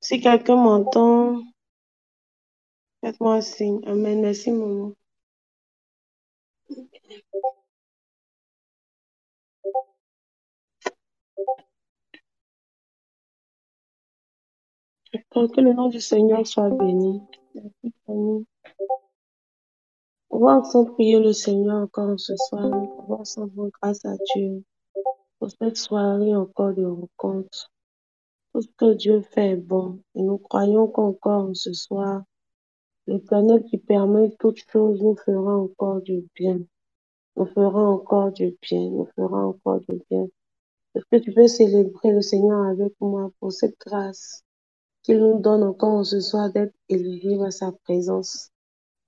Si quelqu'un m'entend, faites-moi un signe. Amen. Merci, maman. Que le nom du Seigneur soit béni. Merci, famille. On va ensemble prier le Seigneur encore ce soir. On va ensemble rendre grâce à Dieu pour cette soirée encore de rencontre. Tout ce que Dieu fait est bon. Et nous croyons qu'encore ce soir, l'Éternel qui permet toutes choses nous fera encore du bien. Nous fera encore du bien. Nous fera encore du bien. Est-ce que tu peux célébrer le Seigneur avec moi pour cette grâce qu'il nous donne encore ce soir d'être éligible à sa présence?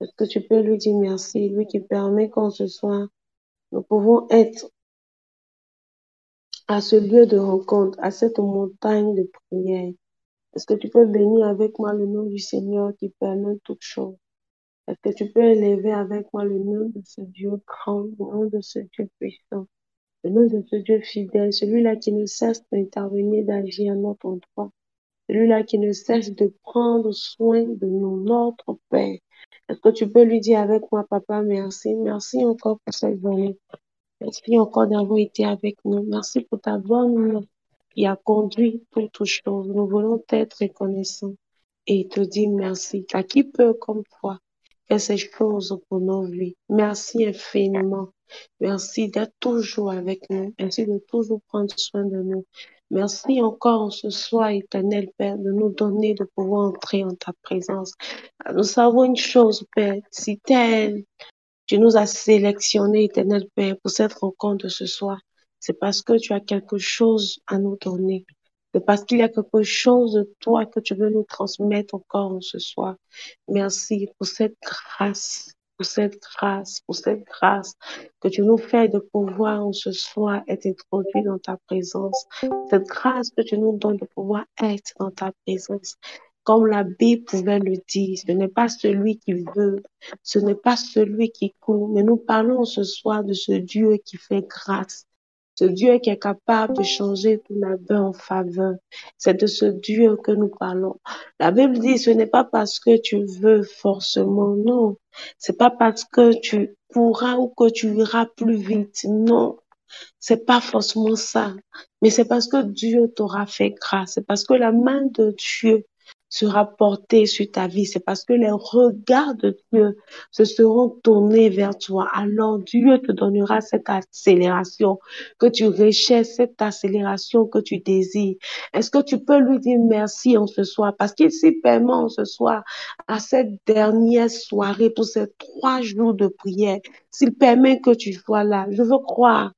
Est-ce que tu peux lui dire merci, lui qui permet qu'en ce soir, nous pouvons être à ce lieu de rencontre, à cette montagne de prière? Est-ce que tu peux bénir avec moi le nom du Seigneur qui permet toutes choses? Est-ce que tu peux élever avec moi le nom de ce Dieu grand, le nom de ce Dieu puissant, le nom de ce Dieu fidèle, celui-là qui ne cesse d'intervenir, d'agir à notre endroit, celui-là qui ne cesse de prendre soin de nous, notre Père. Est-ce que tu peux lui dire avec moi, Papa, merci, merci encore pour cette journée. Merci encore d'avoir été avec nous. Merci pour ta bonne main qui a conduit pour toutes choses. Nous voulons t'être reconnaissants et te dire merci. À qui peut comme toi faire ces choses pour nos vies? Merci infiniment. Merci d'être toujours avec nous. Merci de toujours prendre soin de nous. Merci encore en ce soir, éternel Père, de nous donner de pouvoir entrer en ta présence. Nous savons une chose, Père, si tel tu nous as sélectionnés, éternel Père, pour cette rencontre de ce soir. C'est parce que tu as quelque chose à nous donner. C'est parce qu'il y a quelque chose de toi que tu veux nous transmettre encore ce soir. Merci pour cette grâce, pour cette grâce, pour cette grâce que tu nous fais de pouvoir en ce soir être introduit dans ta présence. Cette grâce que tu nous donnes de pouvoir être dans ta présence. Comme la Bible pouvait le dire, ce n'est pas celui qui veut, ce n'est pas celui qui court, mais nous parlons ce soir de ce Dieu qui fait grâce. Ce Dieu qui est capable de changer tout labeur en faveur. C'est de ce Dieu que nous parlons. La Bible dit, ce n'est pas parce que tu veux forcément, non. C'est pas parce que tu pourras ou que tu iras plus vite, non. C'est pas forcément ça. Mais c'est parce que Dieu t'aura fait grâce. C'est parce que la main de Dieu sera portée sur ta vie. C'est parce que les regards de Dieu se seront tournés vers toi. Alors Dieu te donnera cette accélération que tu recherches, cette accélération que tu désires. Est-ce que tu peux lui dire merci en ce soir? Parce qu'il s'y permet en ce soir à cette dernière soirée pour ces 3 jours de prière. S'il permet que tu sois là, je veux croire.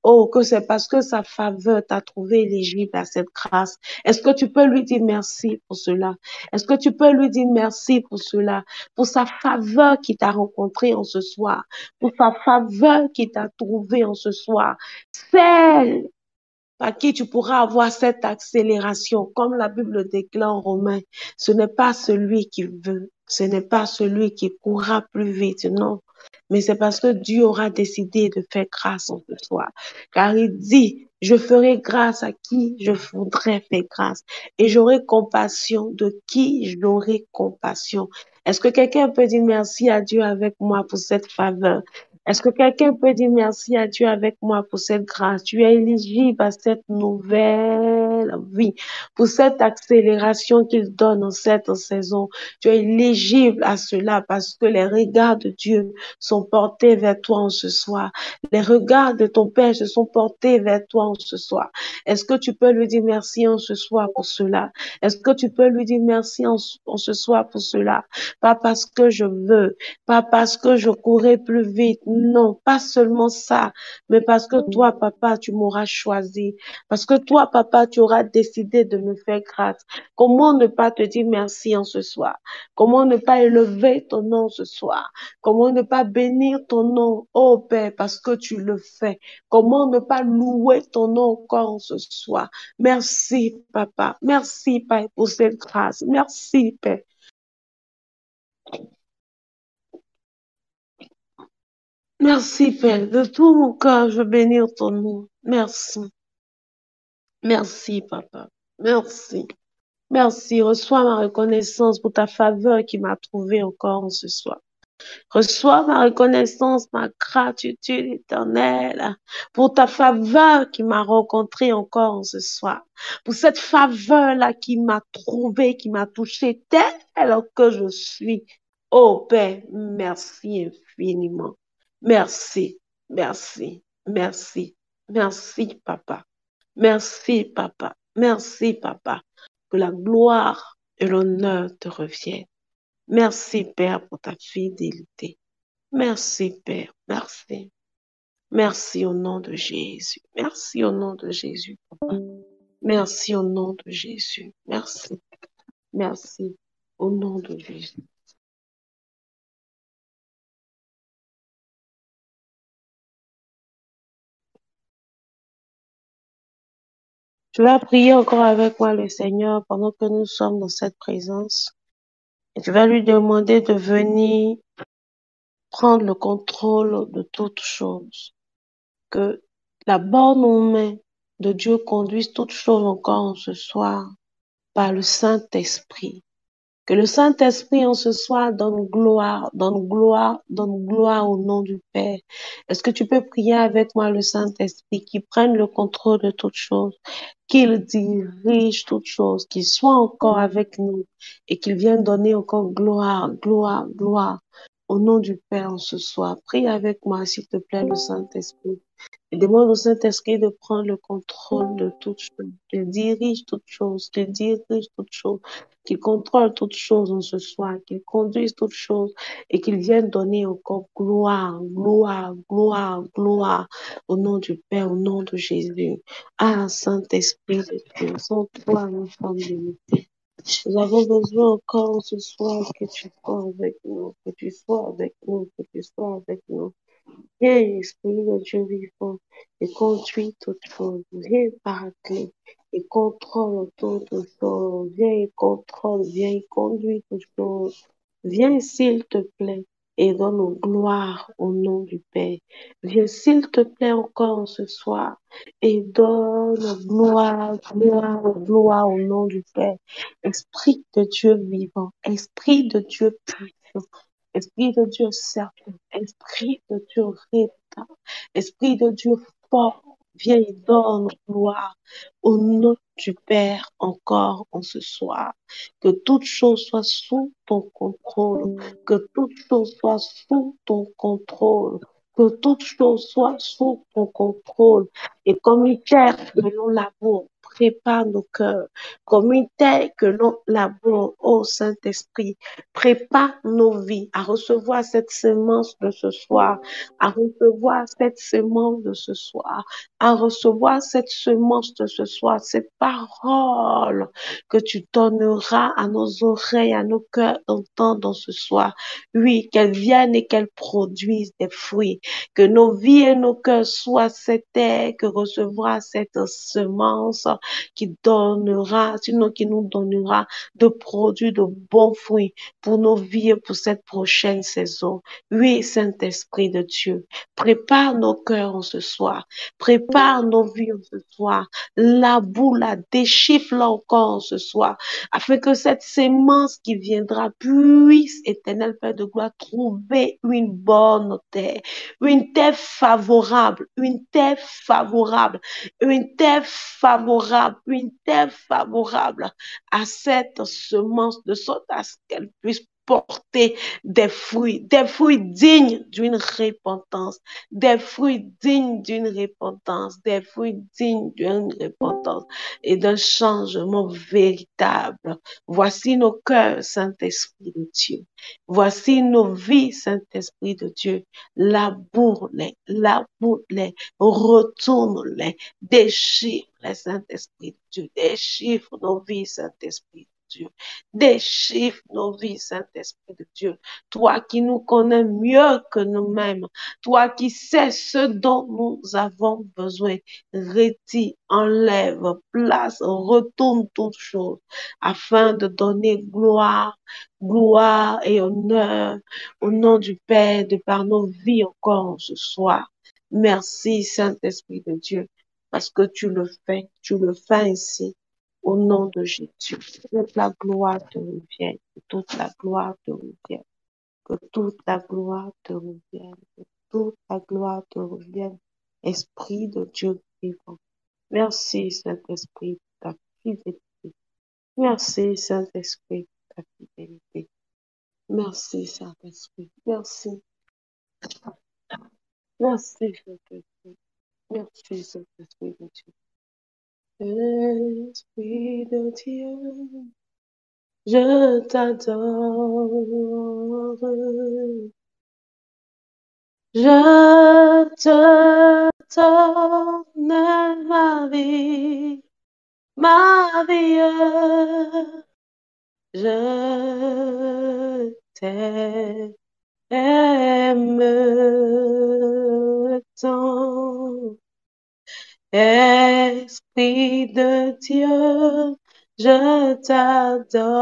Oh, que c'est parce que sa faveur t'a trouvé éligible à cette grâce. Est-ce que tu peux lui dire merci pour cela? Est-ce que tu peux lui dire merci pour cela? Pour sa faveur qui t'a rencontré en ce soir. Pour sa faveur qui t'a trouvé en ce soir. Celle par qui tu pourras avoir cette accélération, comme la Bible déclare en Romains. Ce n'est pas celui qui veut, ce n'est pas celui qui courra plus vite, non. Mais c'est parce que Dieu aura décidé de faire grâce en ce soir. Car il dit, je ferai grâce à qui je voudrais faire grâce. Et j'aurai compassion de qui j'aurai compassion. Est-ce que quelqu'un peut dire merci à Dieu avec moi pour cette faveur? Est-ce que quelqu'un peut dire merci à Dieu avec moi pour cette grâce? Tu es éligible à cette nouvelle vie, pour cette accélération qu'il donne en cette saison. Tu es éligible à cela parce que les regards de Dieu sont portés vers toi en ce soir. Les regards de ton Père se sont portés vers toi en ce soir. Est-ce que tu peux lui dire merci en ce soir pour cela? Est-ce que tu peux lui dire merci en ce soir pour cela? Pas parce que je veux, pas parce que je courais plus vite. Non, pas seulement ça, mais parce que toi, papa, tu m'auras choisi. Parce que toi, papa, tu auras décidé de me faire grâce. Comment ne pas te dire merci en ce soir? Comment ne pas élever ton nom ce soir? Comment ne pas bénir ton nom, oh Père, parce que tu le fais? Comment ne pas louer ton nom encore en ce soir? Merci, papa. Merci, Père, pour cette grâce. Merci, Père. Merci, Père. De tout mon cœur, je veux bénir ton nom. Merci. Merci, papa. Merci. Merci. Reçois ma reconnaissance pour ta faveur qui m'a trouvé encore en ce soir. Reçois ma reconnaissance, ma gratitude éternelle pour ta faveur qui m'a rencontré encore ce soir. Pour cette faveur-là qui m'a trouvé, qui m'a touché tel que je suis. Oh Père, merci infiniment. Merci, merci, merci, merci Papa. Merci Papa. Merci Papa. Que la gloire et l'honneur te reviennent. Merci, Père, pour ta fidélité. Merci, Père. Merci. Merci au nom de Jésus. Merci au nom de Jésus, Papa. Merci au nom de Jésus. Merci. Merci au nom de Jésus. Tu vas prier encore avec moi le Seigneur pendant que nous sommes dans cette présence. Et tu vas lui demander de venir prendre le contrôle de toutes choses. Que la bonne main de Dieu conduise toutes choses encore ce soir par le Saint-Esprit. Que le Saint-Esprit en ce soir donne gloire, donne gloire, donne gloire au nom du Père. Est-ce que tu peux prier avec moi le Saint-Esprit qui prenne le contrôle de toutes choses, qu'il dirige toutes choses, qu'il soit encore avec nous et qu'il vienne donner encore gloire, gloire, gloire au nom du Père en ce soir. Prie avec moi, s'il te plaît, le Saint-Esprit. Et demande au Saint-Esprit de prendre le contrôle de toutes choses, qu'il dirige toutes choses, qu'il dirige toutes choses, qu'il contrôle toutes choses en ce soir, qu'il conduise toutes choses et qu'il vienne donner encore gloire, gloire, gloire, gloire au nom du Père, au nom de Jésus. Ah, Saint-Esprit de Dieu, sans toi, nous sommes limités. Nous avons besoin encore ce soir que tu sois avec nous, que tu sois avec nous, que tu sois avec nous. Viens, Esprit de Dieu vivant, et conduis toutes choses. Viens parler et contrôle toutes choses. Viens et contrôle, viens et conduis toutes choses. Viens, s'il te plaît, et donne gloire au nom du Père. Viens, s'il te plaît, encore ce soir, et donne gloire, gloire, gloire au nom du Père. Esprit de Dieu vivant, Esprit de Dieu puissant. Esprit de Dieu certain, Esprit de Dieu rétant, Esprit de Dieu fort, viens et donne gloire au nom du Père encore en ce soir. Que toute chose soit sous ton contrôle, que toute chose soit sous ton contrôle, que toute chose soit sous ton contrôle. Et comme une terre que l'on laboure, prépare nos cœurs, comme une terre que l'on laboure, ô Saint-Esprit, prépare nos vies à recevoir cette semence de ce soir, à recevoir cette semence de ce soir, à recevoir cette semence de ce soir, cette parole que tu donneras à nos oreilles, à nos cœurs d'entendre dans ce soir. Oui, qu'elle vienne et qu'elle produise des fruits, que nos vies et nos cœurs soient cette terre que recevra cette semence qui donnera, sinon qui nous donnera de produits de bons fruits pour nos vies et pour cette prochaine saison. Oui, Saint-Esprit de Dieu, prépare nos cœurs en ce soir, prépare nos vies en ce soir, laboure-la, déchiffre-la encore en ce soir, afin que cette sémence qui viendra puisse, éternel Père de gloire, trouver une bonne terre, une terre favorable, une terre favorable, une terre favorable, une terre favorable à cette semence de sorte à ce qu'elle puisse porter des fruits dignes d'une repentance, des fruits dignes d'une repentance, des fruits dignes d'une repentance et d'un changement véritable. Voici nos cœurs, Saint-Esprit de Dieu. Voici nos vies, Saint-Esprit de Dieu. Laboure-les, laboure-les, retourne-les, déchire-les, Saint-Esprit de Dieu. Déchire nos vies, Saint-Esprit de Dieu. Déchiffre nos vies, Saint-Esprit de Dieu. Toi qui nous connais mieux que nous-mêmes, toi qui sais ce dont nous avons besoin, retire, enlève, place, retourne toutes choses afin de donner gloire, gloire et honneur au nom du Père, de par nos vies encore ce soir. Merci, Saint-Esprit de Dieu, parce que tu le fais ainsi. Au nom de Jésus, que toute la gloire te revienne, que toute la gloire te revienne, que toute la gloire te revienne, que toute la gloire te revienne, Esprit de Dieu vivant. Merci, Saint-Esprit, pour ta fidélité. Merci, Saint-Esprit, pour ta fidélité. Merci, Saint-Esprit. Merci. Merci, Saint-Esprit. Merci, Saint-Esprit de Dieu. Esprit de Dieu, je t'adore. Je te donne ma vie. Je t'aime tant. Esprit de Dieu, je t'adore.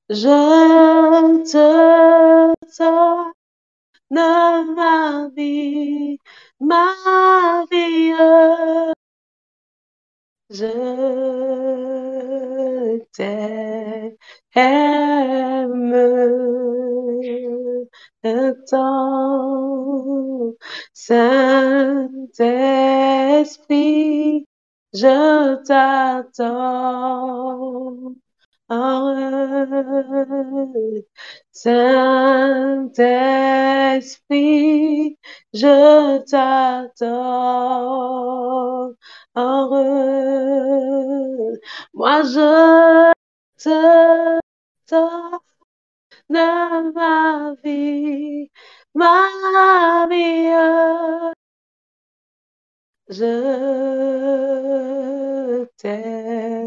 Je te donne ma vie. Je t'aime tant, Saint-Esprit, je t'adore. Saint-Esprit, je t'adore. Moi je te donne ma vie. Je t'aime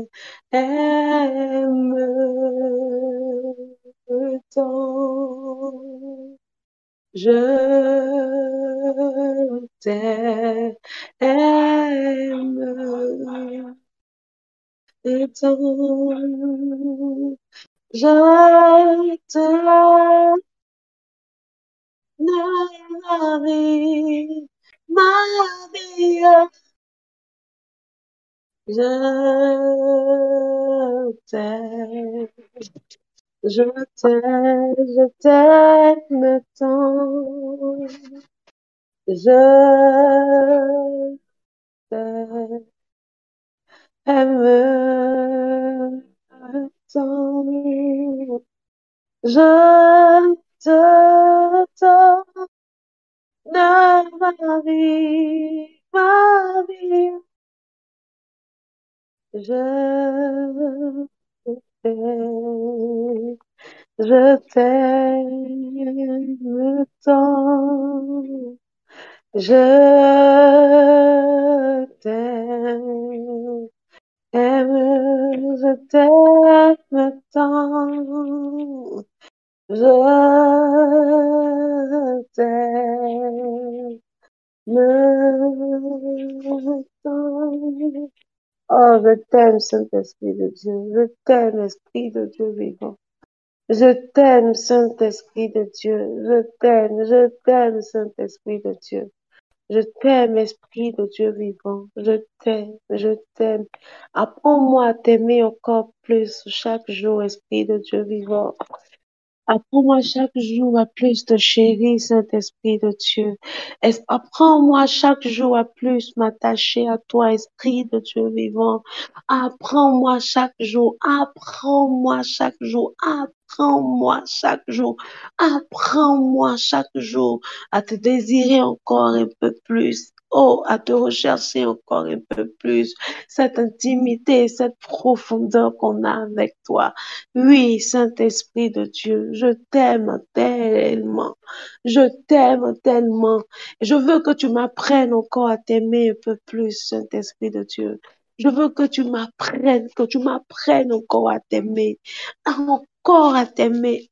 tant. Je t'aime tant. Je te ma vie. Je t'aime, je t'aime tant. Je t'aime tant. Je te donne ma vie. Je t'aime, je t'aime tant. Je t'aime, je t'aime tant. Je t'aime tant. Oh, je t'aime, Saint-Esprit de Dieu. Je t'aime, Esprit de Dieu vivant. Je t'aime, Saint-Esprit de Dieu. Je t'aime, Saint-Esprit de Dieu. Je t'aime, Esprit de Dieu vivant. Je t'aime. Apprends-moi à t'aimer encore plus chaque jour, Esprit de Dieu vivant. Apprends-moi chaque jour à plus te chérir, Saint-Esprit de Dieu. Apprends-moi chaque jour à plus m'attacher à toi, Esprit de Dieu vivant. Apprends-moi chaque jour, apprends-moi chaque jour, apprends-moi chaque jour, apprends-moi chaque jour à te désirer encore un peu plus. Oh, à te rechercher encore un peu plus. Cette intimité, cette profondeur qu'on a avec toi. Oui, Saint-Esprit de Dieu, je t'aime tellement. Je t'aime tellement. Je veux que tu m'apprennes encore à t'aimer un peu plus, Saint-Esprit de Dieu. Je veux que tu m'apprennes encore à t'aimer, encore à t'aimer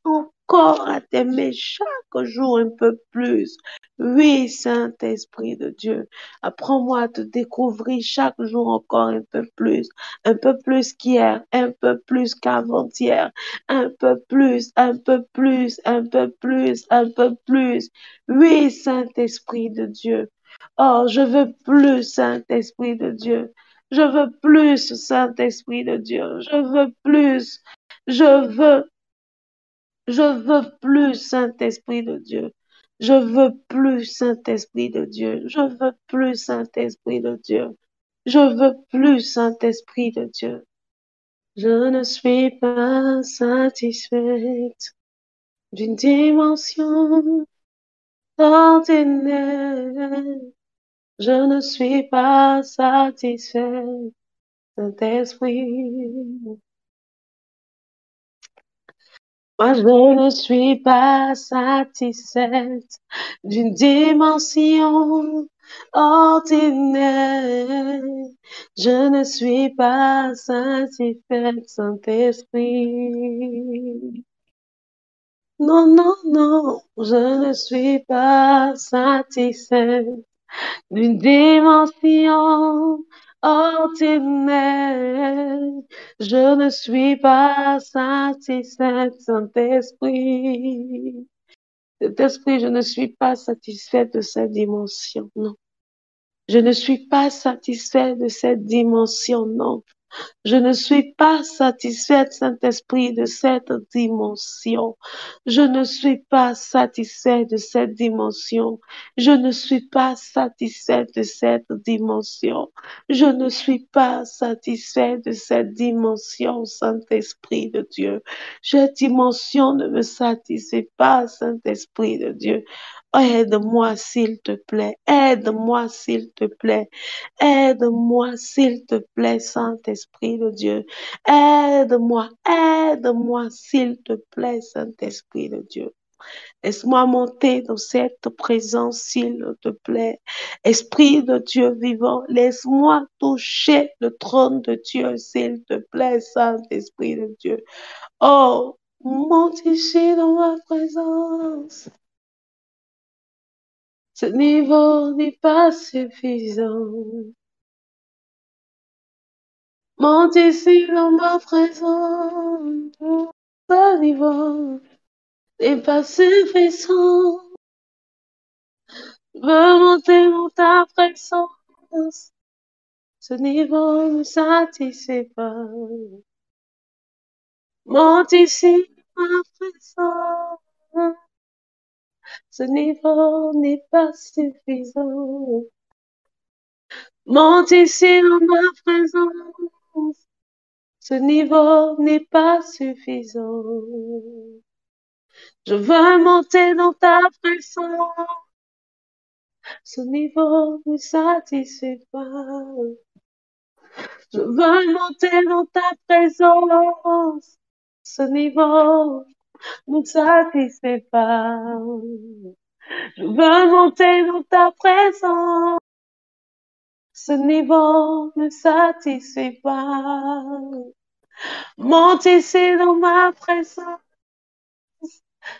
chaque jour un peu plus. Oui, Saint-Esprit de Dieu, apprends-moi à te découvrir chaque jour encore un peu plus qu'hier, un peu plus qu'avant-hier, un peu plus, un peu plus, un peu plus, un peu plus. Oui, Saint-Esprit de Dieu. Oh, je veux plus, Saint-Esprit de Dieu. Je veux plus, Saint-Esprit de Dieu. Je veux plus. Je veux, je veux plus, Saint-Esprit de Dieu. Je veux plus, Saint-Esprit de Dieu. Je veux plus, Saint-Esprit de Dieu. Je veux plus, Saint-Esprit de Dieu. Je ne suis pas satisfaite d'une dimension ordinaire. Je ne suis pas satisfaite, Saint-Esprit. Moi, je ne suis pas satisfaite d'une dimension ordinaire. Je ne suis pas satisfaite, Saint-Esprit. Non, non, non, je ne suis pas satisfaite d'une dimension ordinaire. Je ne suis pas satisfaite, Saint-Esprit. Saint-Esprit, je ne suis pas satisfaite de cette dimension, non. Je ne suis pas satisfaite de cette dimension, non. Je ne suis pas satisfaite, Saint-Esprit, de cette dimension. Je ne suis pas satisfaite de cette dimension. Je ne suis pas satisfaite de cette dimension. Je ne suis pas satisfaite de cette dimension, Saint-Esprit de Dieu. Cette dimension ne me satisfait pas, Saint-Esprit de Dieu. Aide-moi, s'il te plaît. Aide-moi, s'il te plaît. Aide-moi, s'il te plaît, Saint-Esprit de Dieu. Aide-moi, aide-moi, s'il te plaît, Saint-Esprit de Dieu. Laisse-moi monter dans cette présence, s'il te plaît. Esprit de Dieu vivant, laisse-moi toucher le trône de Dieu, s'il te plaît, Saint-Esprit de Dieu. Oh, monte ici dans ma présence. Ce niveau n'est pas suffisant. Monte ici dans ma présence. Ce niveau n'est pas suffisant. Je veux monter dans ta présence. Ce niveau ne satisfait pas. Monte ici dans ma présence. Ce niveau n'est pas suffisant. Monte ici dans ma présence. Ce niveau n'est pas suffisant. Je veux monter dans ta présence. Ce niveau ne satisfait pas. Je veux monter dans ta présence. Ce niveau ne satisfait pas. Je veux monter dans ta présence. Ce niveau ne satisfait pas. Monte ici dans ma présence.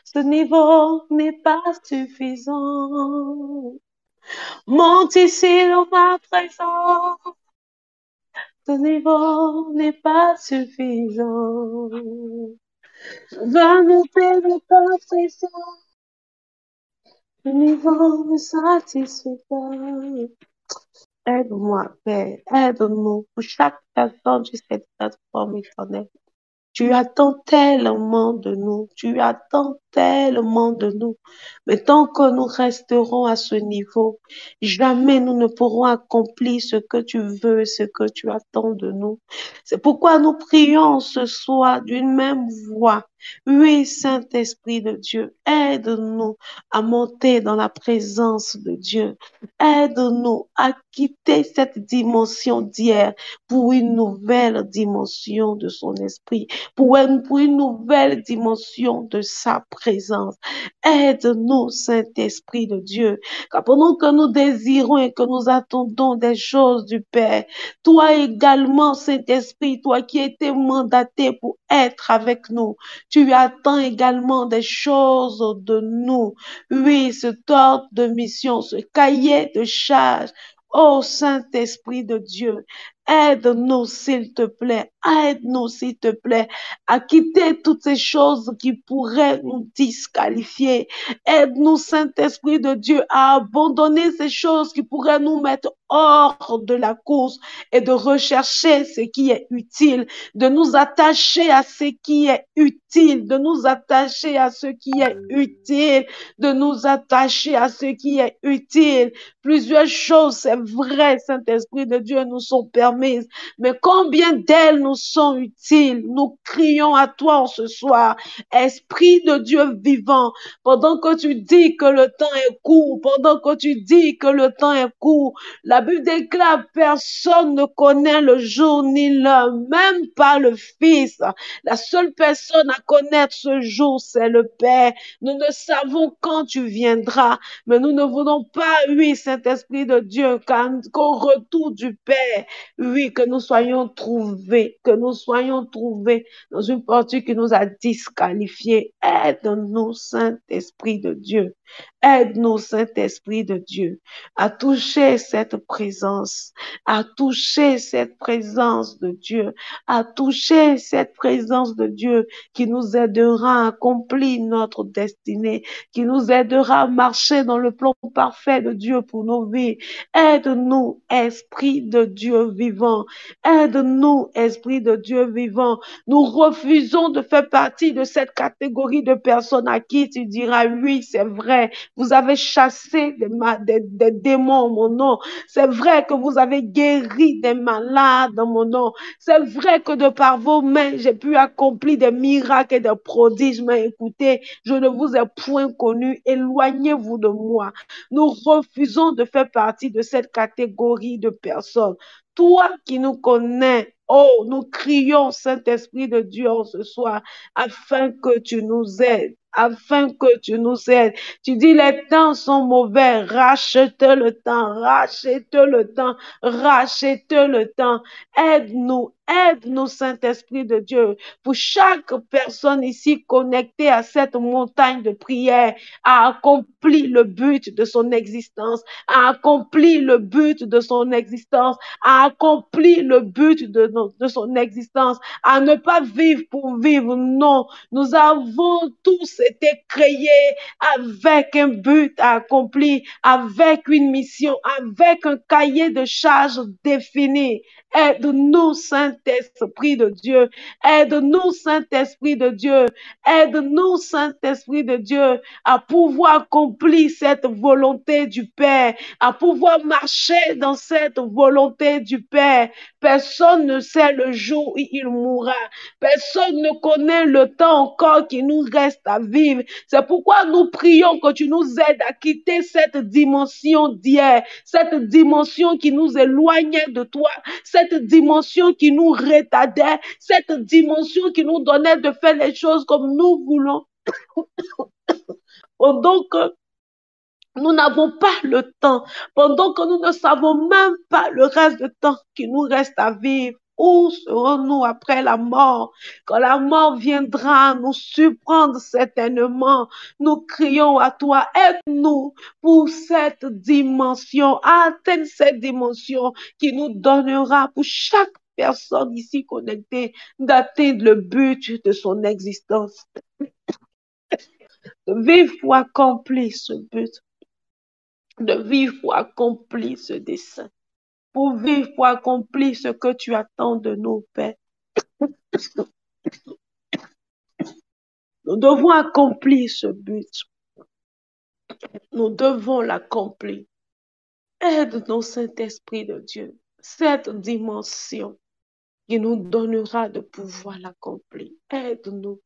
Ce niveau n'est pas suffisant. Monte ici dans ma présence. Ce niveau n'est pas suffisant. Je veux monter dans ta présence. Ce niveau ne satisfait pas. Aide-moi, Père. Aide-nous pour chaque personne sur cette plateforme éternelle. Tu attends tellement de nous, tu attends tellement de nous. Mais tant que nous resterons à ce niveau, jamais nous ne pourrons accomplir ce que tu veux, ce que tu attends de nous. C'est pourquoi nous prions ce soir d'une même voix. Oui, Saint-Esprit de Dieu, aide-nous à monter dans la présence de Dieu. Aide-nous à quitter cette dimension d'hier pour une nouvelle dimension de son esprit, pour une nouvelle dimension de sa présence. Aide-nous, Saint-Esprit de Dieu, car pendant que nous désirons et que nous attendons des choses du Père, toi également, Saint-Esprit, toi qui étais mandaté pour être avec nous, tu attends également des choses de nous. Oui, ce ordre de mission, ce cahier de charge. Oh Saint-Esprit de Dieu, Aide-nous, s'il te plaît. Aide-nous, s'il te plaît, à quitter toutes ces choses qui pourraient nous disqualifier. Aide-nous, Saint-Esprit de Dieu, à abandonner ces choses qui pourraient nous mettre hors de la course et de rechercher ce qui est utile, de nous attacher à ce qui est utile, de nous attacher à ce qui est utile, de nous attacher à ce qui est utile. Plusieurs choses, c'est vrai, Saint-Esprit de Dieu, nous sont permises, mais combien d'elles nous sont utiles? Nous crions à toi en ce soir, Esprit de Dieu vivant, pendant que tu dis que le temps est court, pendant que tu dis que le temps est court, la Bible déclare, personne ne connaît le jour ni l'heure, même pas le Fils. La seule personne à connaître ce jour, c'est le Père. Nous ne savons quand tu viendras, mais nous ne voulons pas, oui, Saint-Esprit de Dieu, qu'au retour du Père, oui, que nous soyons trouvés dans une partie qui nous a disqualifiés. Aide-nous, Saint-Esprit de Dieu. Aide-nous, Saint-Esprit de Dieu, à toucher cette présence, à toucher cette présence de Dieu, à toucher cette présence de Dieu qui nous aidera à accomplir notre destinée, qui nous aidera à marcher dans le plan parfait de Dieu pour nos vies. Aide-nous, Esprit de Dieu vivant. Aide-nous, Esprit de Dieu vivant. Nous refusons de faire partie de cette catégorie de personnes à qui tu diras, oui, c'est vrai, vous avez chassé des démons en mon nom. C'est vrai que vous avez guéri des malades en mon nom. C'est vrai que de par vos mains, j'ai pu accomplir des miracles et des prodiges. Mais écoutez, je ne vous ai point connu. Éloignez-vous de moi. Nous refusons de faire partie de cette catégorie de personnes. Toi qui nous connais, oh, nous crions, Saint-Esprit de Dieu, ce soir, afin que tu nous aides. Afin que tu nous aides. Tu dis, les temps sont mauvais, rachète le temps, rachète le temps, rachète le temps. Aide-nous, aide-nous, Saint-Esprit de Dieu, pour chaque personne ici connectée à cette montagne de prière, à accomplir le but de son existence, à accomplir le but de son existence, à accomplir le but de son existence, à ne pas vivre pour vivre. Non, nous avons tous été créés avec un but à accomplir, avec une mission, avec un cahier de charges défini. Aide-nous, Saint-Esprit de Dieu. Aide-nous, Saint-Esprit de Dieu. Aide-nous, Saint-Esprit de Dieu, à pouvoir accomplir cette volonté du Père, à pouvoir marcher dans cette volonté du Père. Personne ne sait le jour où il mourra. Personne ne connaît le temps encore qui nous reste à vivre. C'est pourquoi nous prions que tu nous aides à quitter cette dimension d'hier, cette dimension qui nous éloignait de toi, cette dimension qui nous retardait, cette dimension qui nous donnait de faire les choses comme nous voulons. Donc, nous n'avons pas le temps, pendant que nous ne savons même pas le reste du temps qui nous reste à vivre. Où serons-nous après la mort? Quand la mort viendra nous surprendre certainement, nous crions à toi, aide-nous pour cette dimension, atteindre cette dimension qui nous donnera pour chaque personne ici connectée d'atteindre le but de son existence. De vivre pour accomplir ce but, de vivre pour accomplir ce dessein, pour vivre pour accomplir ce que tu attends de nous, Père. Nous devons accomplir ce but. Nous devons l'accomplir. Aide-nous, Saint-Esprit de Dieu, cette dimension qui nous donnera de pouvoir l'accomplir. Aide-nous,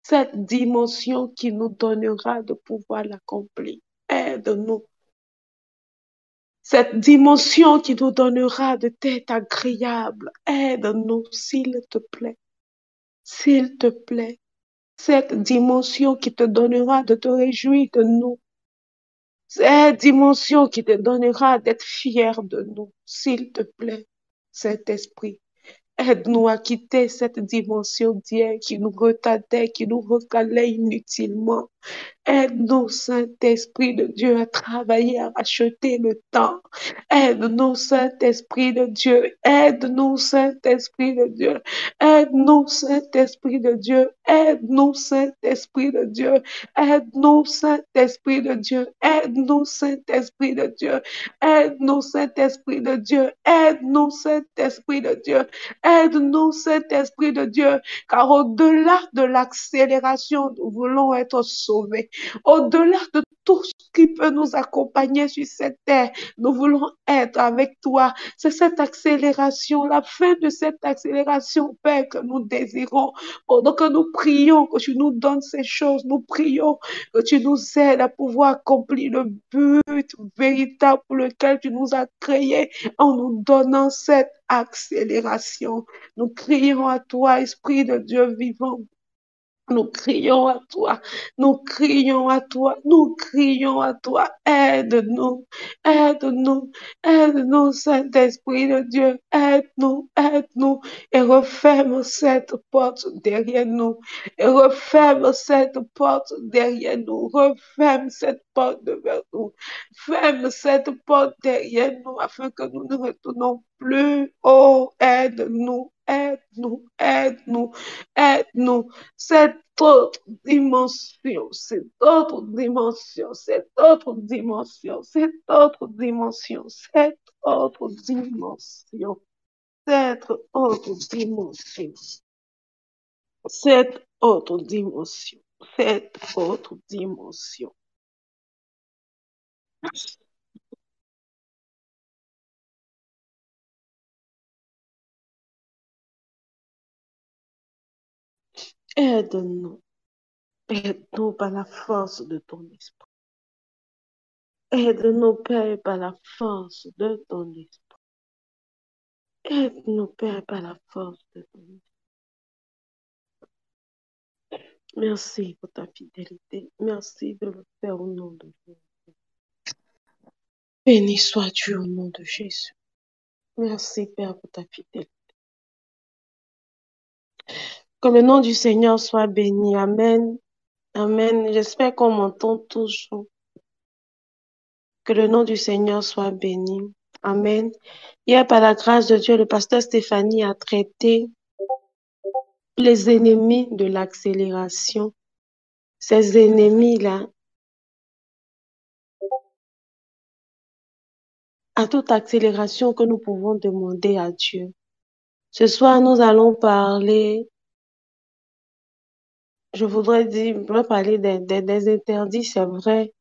cette dimension qui nous donnera de pouvoir l'accomplir. Aide-nous. Cette dimension qui nous donnera de tête agréable. Aide-nous, s'il te plaît. S'il te plaît. Cette dimension qui te donnera de te réjouir de nous. Cette dimension qui te donnera d'être fier de nous. S'il te plaît, Saint-Esprit. Aide-nous à quitter cette dimension d'hier qui nous retardait, qui nous recalait inutilement. Aide-nous, Saint-Esprit de Dieu, à travailler, à racheter le temps. Aide-nous, Saint-Esprit de Dieu. Aide-nous, Saint-Esprit de Dieu. Aide-nous, Saint-Esprit de Dieu. Aide-nous, Saint-Esprit de Dieu. Aide-nous, Saint-Esprit de Dieu. Aide-nous, Saint-Esprit de Dieu. Aide-nous, Saint-Esprit de Dieu. Aide-nous, Saint-Esprit de Dieu. Aide-nous, Saint-Esprit de Dieu. Car au-delà de l'accélération, nous voulons être sauvés. Au-delà de tout ce qui peut nous accompagner sur cette terre, nous voulons être avec toi. C'est cette accélération, la fin de cette accélération, Père, que nous désirons. Pendant que nous prions, que tu nous donnes ces choses, nous prions que tu nous aides à pouvoir accomplir le but véritable pour lequel tu nous as créés en nous donnant cette accélération. Nous crions à toi, Esprit de Dieu vivant. Nous crions à toi, nous crions à toi, nous crions à toi. Aide-nous, aide-nous, aide-nous, Saint-Esprit de Dieu. Aide-nous, aide-nous et referme cette porte derrière nous. Et referme cette porte derrière nous. Referme cette porte devant nous. Ferme cette porte derrière nous afin que nous ne retournons plus. Oh, aide-nous, aide-nous, aide-nous, aide-nous. Cette autre dimension, cette autre dimension, cette autre dimension, cette autre dimension, cette autre dimension, cette autre dimension, cette autre dimension, cette autre dimension. Aide-nous, aide-nous par la force de ton esprit. Aide-nous, Père, par la force de ton esprit. Aide-nous, Père, par la force de ton esprit. Merci pour ta fidélité. Merci de le faire au nom de Jésus. Béni sois-tu au nom de Jésus. Merci, Père, pour ta fidélité. Que le nom du Seigneur soit béni. Amen. Amen. J'espère qu'on m'entend toujours. Que le nom du Seigneur soit béni. Amen. Hier, par la grâce de Dieu, le pasteur Stéphanie a traité les ennemis de l'accélération. Ces ennemis-là, à toute accélération que nous pouvons demander à Dieu. Ce soir, nous allons parler, je voudrais parler des interdits, c'est vrai.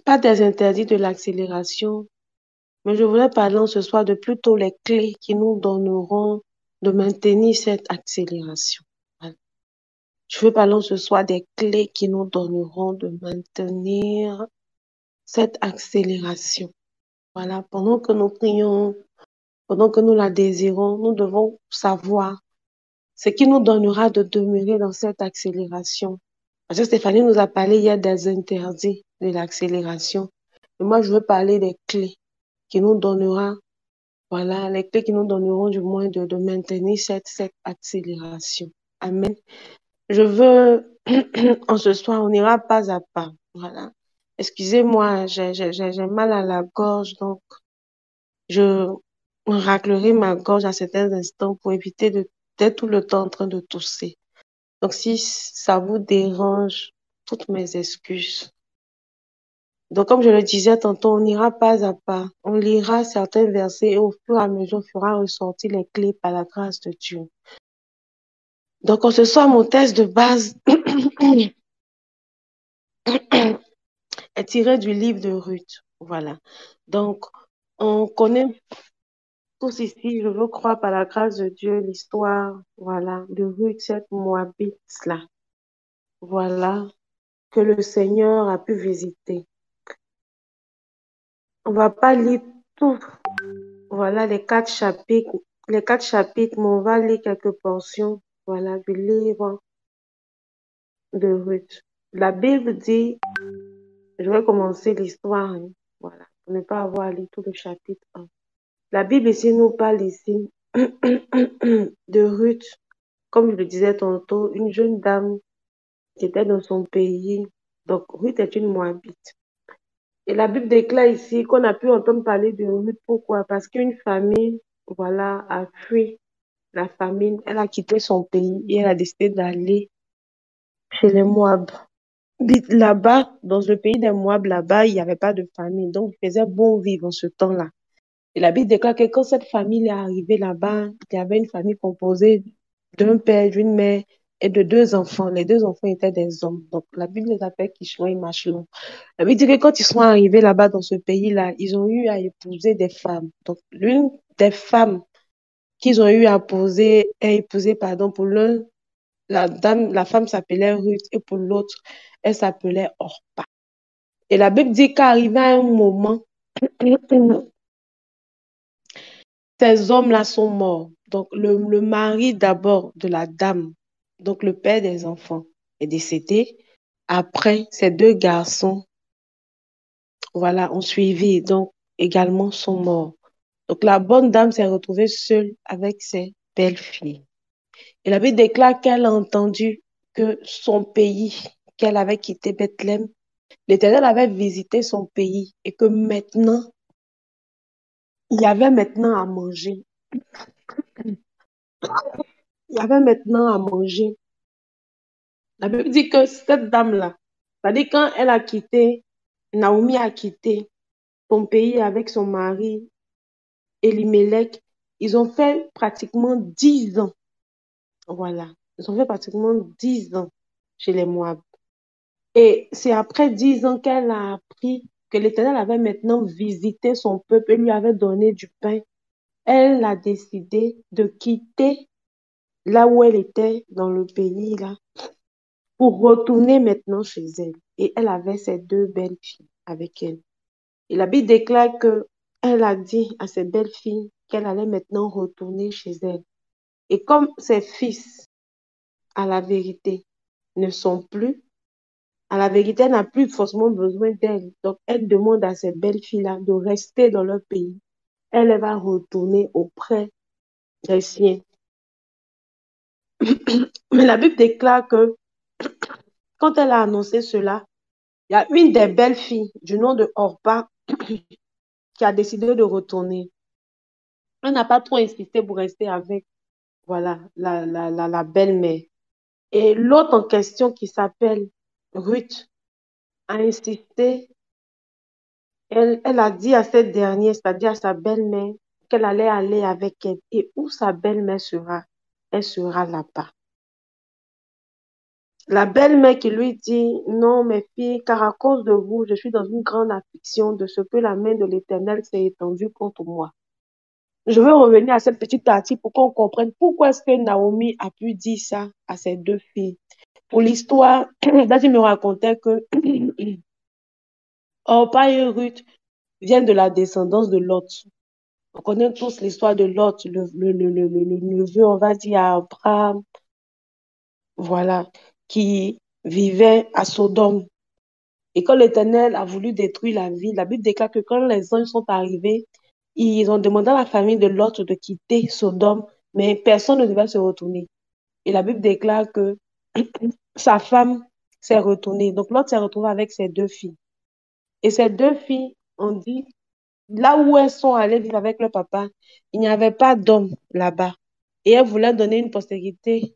Pas des interdits de l'accélération, mais je voudrais parler ce soir de plutôt les clés qui nous donneront de maintenir cette accélération. Voilà. Je veux parler ce soir des clés qui nous donneront de maintenir cette accélération. Voilà, pendant que nous prions, pendant que nous la désirons, nous devons savoir ce qui nous donnera de demeurer dans cette accélération. Parce que Stéphanie nous a parlé hier des interdits de l'accélération. Et moi, je veux parler des clés qui nous donnera, voilà, les clés qui nous donneront du moins de maintenir cette accélération. Amen. Je veux, en ce soir, on ira pas à pas. Voilà. Excusez-moi, j'ai mal à la gorge, donc je raclerai ma gorge à certains instants pour éviter d'être tout le temps en train de tousser. Donc, si ça vous dérange, toutes mes excuses. Donc, comme je le disais tantôt, on n'ira pas à pas. On lira certains versets et au fur et à mesure, on fera ressortir les clés par la grâce de Dieu. Donc, ce soir, mon texte de base est tiré du livre de Ruth. Voilà. Donc, on connaît tous ici, je veux croire par la grâce de Dieu, l'histoire, voilà, de Ruth, cette Moabite-là. Voilà, que le Seigneur a pu visiter. On va pas lire tout. Voilà les 4 chapitres. Les 4 chapitres, mais on va lire quelques portions. Voilà, du livre de Ruth. La Bible dit, je vais commencer l'histoire, hein, voilà, pour ne pas avoir à lire tout le chapitre 1. La Bible ici nous parle ici de Ruth. comme je le disais tantôt, une jeune dame qui était dans son pays. Donc, Ruth est une Moabite. Et la Bible déclare ici qu'on a pu entendre parler de Ruth. Pourquoi? Parce qu'une famille, voilà, a fui la famine. Elle a quitté son pays et elle a décidé d'aller chez les Moab. Là-bas, dans le pays des Moab, là-bas, il n'y avait pas de famine. Donc, il faisait bon vivre en ce temps-là. Et la Bible déclare que quand cette famille est arrivée là-bas, il y avait une famille composée d'un père, d'une mère et de deux enfants. Les deux enfants étaient des hommes. Donc, la Bible les appelle Kishon et Machlon. La Bible dit que quand ils sont arrivés là-bas dans ce pays-là, ils ont eu à épouser des femmes. Donc, l'une des femmes qu'ils ont eu à épouser, pardon, pour l'un, la femme s'appelait Ruth et pour l'autre, elle s'appelait Orpa. Et la Bible dit qu'arrivé à un moment, ces hommes-là sont morts. Donc, le mari d'abord de la dame, donc le père des enfants, est décédé. Après, ces deux garçons, voilà, ont suivi, donc également sont morts. Donc, la bonne dame s'est retrouvée seule avec ses belles filles. Et la Bible déclare qu'elle a entendu que son pays, qu'elle avait quitté Bethléem, l'Éternel avait visité son pays et que maintenant, il y avait maintenant à manger. Il y avait maintenant à manger. La Bible dit que cette dame-là, c'est-à-dire quand elle a quitté, Naomi a quitté son pays avec son mari, Elimelech, ils ont fait pratiquement 10 ans. Voilà. Ils ont fait pratiquement 10 ans chez les Moab. Et c'est après 10 ans qu'elle a appris que l'Éternel avait maintenant visité son peuple et lui avait donné du pain. Elle a décidé de quitter là où elle était dans le pays, là, pour retourner maintenant chez elle. Et elle avait ses deux belles filles avec elle. Et la Bible déclare que elle a dit à ses belles filles qu'elle allait maintenant retourner chez elle. Et comme ses fils, à la vérité, ne sont plus, à la vérité, elle n'a plus forcément besoin d'elle. Donc, elle demande à ces belles filles-là de rester dans leur pays. Elle va retourner auprès des siens. Mais la Bible déclare que quand elle a annoncé cela, il y a une des belles filles du nom de Orpa qui a décidé de retourner. Elle n'a pas trop insisté pour rester avec, voilà, la belle-mère. Et l'autre en question qui s'appelle Ruth a insisté. Elle a dit à cette dernière, c'est-à-dire à sa belle-mère, qu'elle allait aller avec elle. Et où sa belle-mère sera, elle sera là-bas. La belle-mère qui lui dit, non, mes filles, car à cause de vous, je suis dans une grande affliction de ce que la main de l'Éternel s'est étendue contre moi. Je veux revenir à cette petite partie pour qu'on comprenne pourquoi est-ce que Naomi a pu dire ça à ses deux filles. Pour l'histoire, Daddy me racontait que Orpa et Ruth viennent de la descendance de Lot. On connaît tous l'histoire de Lot, le neveu, on va dire, à Abraham, voilà, qui vivait à Sodome. Et quand l'Éternel a voulu détruire la ville, la Bible déclare que quand les anges sont arrivés, ils ont demandé à la famille de Lot de quitter Sodome, mais personne ne devait se retourner. Et la Bible déclare que sa femme s'est retournée. Donc Lot s'est retrouvé avec ses deux filles. Et ces deux filles ont dit, là où elles sont allées vivre avec leur papa, il n'y avait pas d'homme là-bas. Et elles voulaient donner une postérité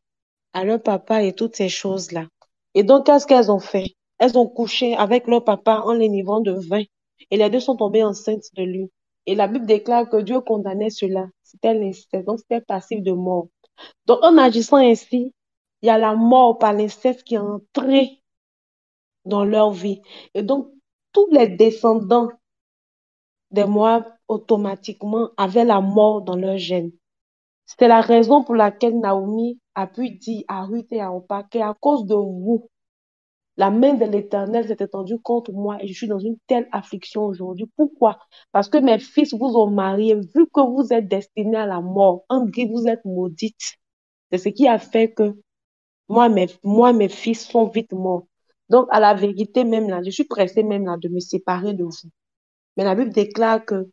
à leur papa et toutes ces choses-là. Et donc, qu'est-ce qu'elles ont fait? Elles ont couché avec leur papa en l'enivrant de vin. Et les deux sont tombées enceintes de lui. Et la Bible déclare que Dieu condamnait cela. C'était l'inceste, donc c'était passif de mort. Donc, en agissant ainsi, il y a la mort par l'inceste qui est entrée dans leur vie. Et donc, tous les descendants des Moab automatiquement avaient la mort dans leur gène. C'est la raison pour laquelle Naomi a pu dire à Ruth et à Orpa qu'à cause de vous, la main de l'Éternel s'est étendue contre moi et je suis dans une telle affliction aujourd'hui. Pourquoi? Parce que mes fils vous ont marié, vu que vous êtes destinés à la mort, en gris, vous êtes maudites. C'est ce qui a fait que mes fils sont vite morts. Donc, à la vérité, même là, je suis pressée même là de me séparer de vous. Mais la Bible déclare que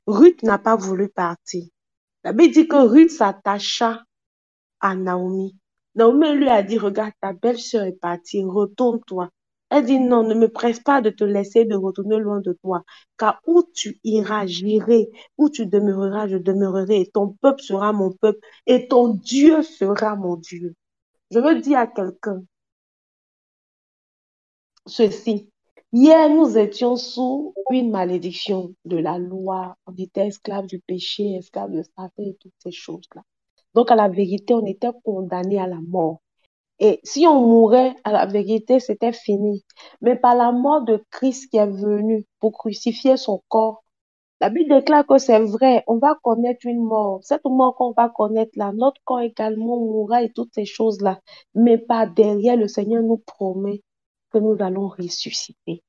Ruth n'a pas voulu partir. La Bible dit que Ruth s'attacha à Naomi. Naomi lui a dit, regarde, ta belle-sœur est partie, retourne-toi. Elle dit, non, ne me presse pas de te laisser de retourner loin de toi, car où tu iras, j'irai, où tu demeureras, je demeurerai, et ton peuple sera mon peuple, et ton Dieu sera mon Dieu. Je veux dire à quelqu'un ceci. Hier, nous étions sous une malédiction de la loi. On était esclaves du péché, esclaves de Satan et toutes ces choses-là. Donc, à la vérité, on était condamnés à la mort. Et si on mourait, à la vérité, c'était fini. Mais par la mort de Christ qui est venu pour crucifier son corps, la Bible déclare que c'est vrai, on va connaître une mort. Cette mort qu'on va connaître là, notre corps également mourra et toutes ces choses-là. Mais par derrière, le Seigneur nous promet que nous allons ressusciter.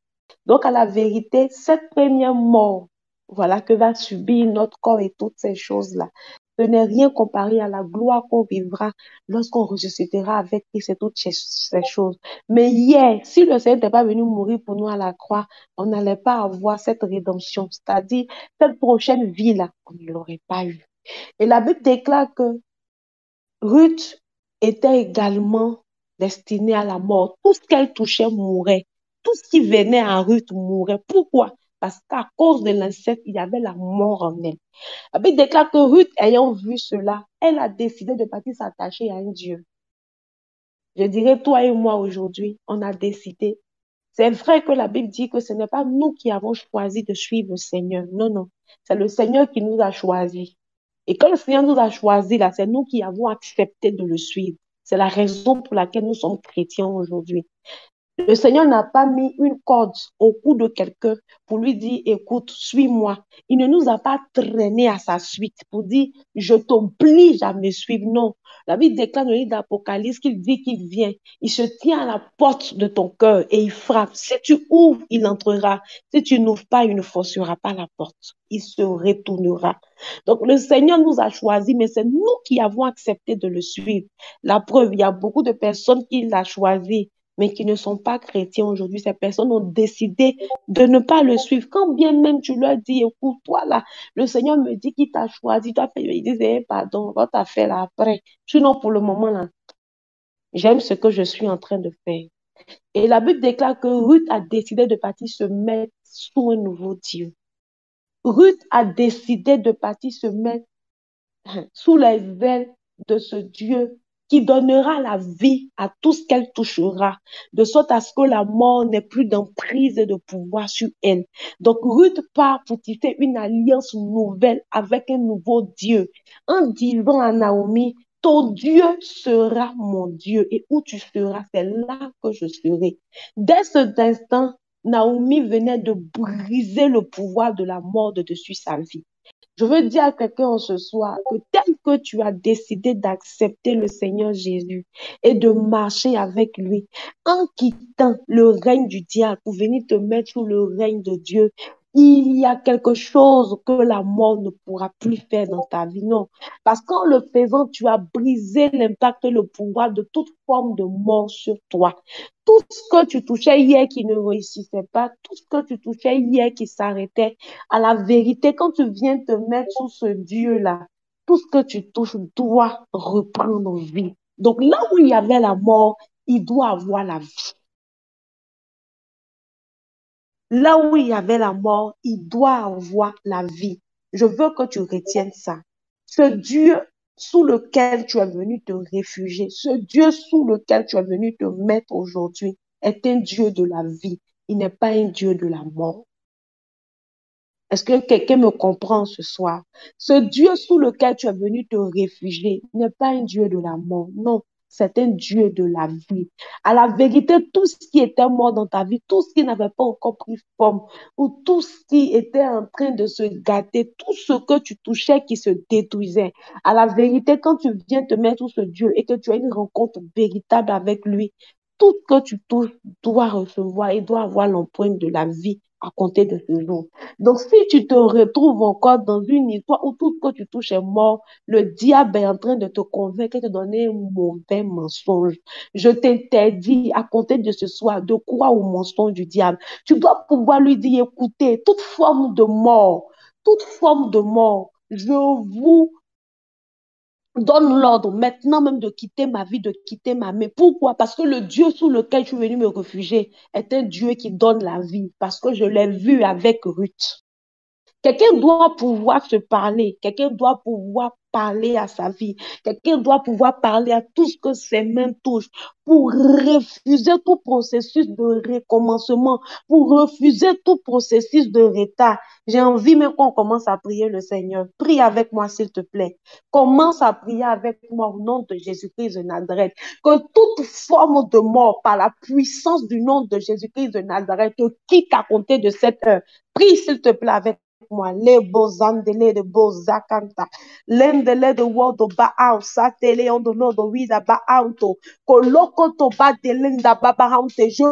Donc, à la vérité, cette première mort, voilà, que va subir notre corps et toutes ces choses-là, ce n'est rien comparé à la gloire qu'on vivra lorsqu'on ressuscitera avec Christ et toutes ces choses. Mais hier, si le Seigneur n'était pas venu mourir pour nous à la croix, on n'allait pas avoir cette rédemption, c'est-à-dire cette prochaine vie-là, on ne l'aurait pas eu. Et la Bible déclare que Ruth était également destinée à la mort. Tout ce qu'elle touchait mourait. Tout ce qui venait à Ruth mourait. Pourquoi? Parce qu'à cause de l'inceste, il y avait la mort en elle. La Bible déclare que Ruth, ayant vu cela, elle a décidé de partir s'attacher à un Dieu. Je dirais, toi et moi aujourd'hui, on a décidé. C'est vrai que la Bible dit que ce n'est pas nous qui avons choisi de suivre le Seigneur. Non, non. C'est le Seigneur qui nous a choisis. Et quand le Seigneur nous a choisis, là, c'est nous qui avons accepté de le suivre. C'est la raison pour laquelle nous sommes chrétiens aujourd'hui. Le Seigneur n'a pas mis une corde au cou de quelqu'un pour lui dire, écoute, suis-moi. Il ne nous a pas traîné à sa suite pour dire, je t'oblige à me suivre. Non. La Bible déclare dans le livre d'Apocalypse qu'il dit qu'il vient. Il se tient à la porte de ton cœur et il frappe. Si tu ouvres, il entrera. Si tu n'ouvres pas, il ne forcera pas la porte. Il se retournera. Donc, le Seigneur nous a choisis, mais c'est nous qui avons accepté de le suivre. La preuve, il y a beaucoup de personnes qui l'ont choisi mais qui ne sont pas chrétiens aujourd'hui. Ces personnes ont décidé de ne pas le suivre. Quand bien même tu leur dis, écoute, toi là, le Seigneur me dit qu'il t'a choisi, tu as fait, ils disent, eh, pardon, va t'a fait là après. Sinon, pour le moment là, j'aime ce que je suis en train de faire. Et la Bible déclare que Ruth a décidé de partir se mettre sous un nouveau Dieu. Ruth a décidé de partir se mettre sous les ailes de ce Dieu qui donnera la vie à tout ce qu'elle touchera, de sorte à ce que la mort n'ait plus d'emprise et de pouvoir sur elle. Donc Ruth part pour tisser une alliance nouvelle avec un nouveau Dieu, en disant à Naomi, ton Dieu sera mon Dieu, et où tu seras, c'est là que je serai. Dès cet instant, Naomi venait de briser le pouvoir de la mort de dessus sa vie. Je veux dire à quelqu'un ce soir que tel que tu as décidé d'accepter le Seigneur Jésus et de marcher avec lui, en quittant le règne du diable pour venir te mettre sous le règne de Dieu, il y a quelque chose que la mort ne pourra plus faire dans ta vie. Non, parce qu'en le faisant, tu as brisé l'impact et le pouvoir de toute forme de mort sur toi. Tout ce que tu touchais hier qui ne réussissait pas, tout ce que tu touchais hier qui s'arrêtait, à la vérité, quand tu viens te mettre sous ce Dieu-là, tout ce que tu touches doit reprendre vie. Donc là où il y avait la mort, il doit avoir la vie. Là où il y avait la mort, il doit avoir la vie. Je veux que tu retiennes ça. Ce Dieu sous lequel tu es venu te réfugier, ce Dieu sous lequel tu es venu te mettre aujourd'hui, est un Dieu de la vie. Il n'est pas un Dieu de la mort. Est-ce que quelqu'un me comprend ce soir? Ce Dieu sous lequel tu es venu te réfugier n'est pas un Dieu de la mort, non, c'est un Dieu de la vie. À la vérité, tout ce qui était mort dans ta vie, tout ce qui n'avait pas encore pris forme, ou tout ce qui était en train de se gâter, tout ce que tu touchais qui se détruisait, à la vérité, quand tu viens te mettre sous ce Dieu et que tu as une rencontre véritable avec lui, tout ce que tu touches doit recevoir et doit avoir l'empreinte de la vie à compter de ce jour. Donc, si tu te retrouves encore dans une histoire où tout ce que tu touches est mort, le diable est en train de te convaincre et te donner un mauvais mensonge. Je t'interdis à compter de ce soir de croire au mensonge du diable. Tu dois pouvoir lui dire, écoutez, toute forme de mort, je vous Donne l'ordre maintenant même de quitter ma vie, de quitter ma mère. Pourquoi? Parce que le Dieu sous lequel je suis venue me réfugier est un Dieu qui donne la vie. Parce que je l'ai vu avec Ruth. Quelqu'un doit pouvoir se parler. Quelqu'un doit pouvoir parler à sa vie. Quelqu'un doit pouvoir parler à tout ce que ses mains touchent pour refuser tout processus de recommencement, pour refuser tout processus de retard. J'ai envie même qu'on commence à prier le Seigneur. Prie avec moi, s'il te plaît. Commence à prier avec moi au nom de Jésus-Christ de Nazareth. Que toute forme de mort par la puissance du nom de Jésus-Christ de Nazareth te quitte à compter de cette heure. Prie, s'il te plaît, avec moi. Les beaux andele de beaux zakanta. L'endele de wodo ba out. Satele on the Lord wida ba auto. Koloko to ba delenda baba haunte. Je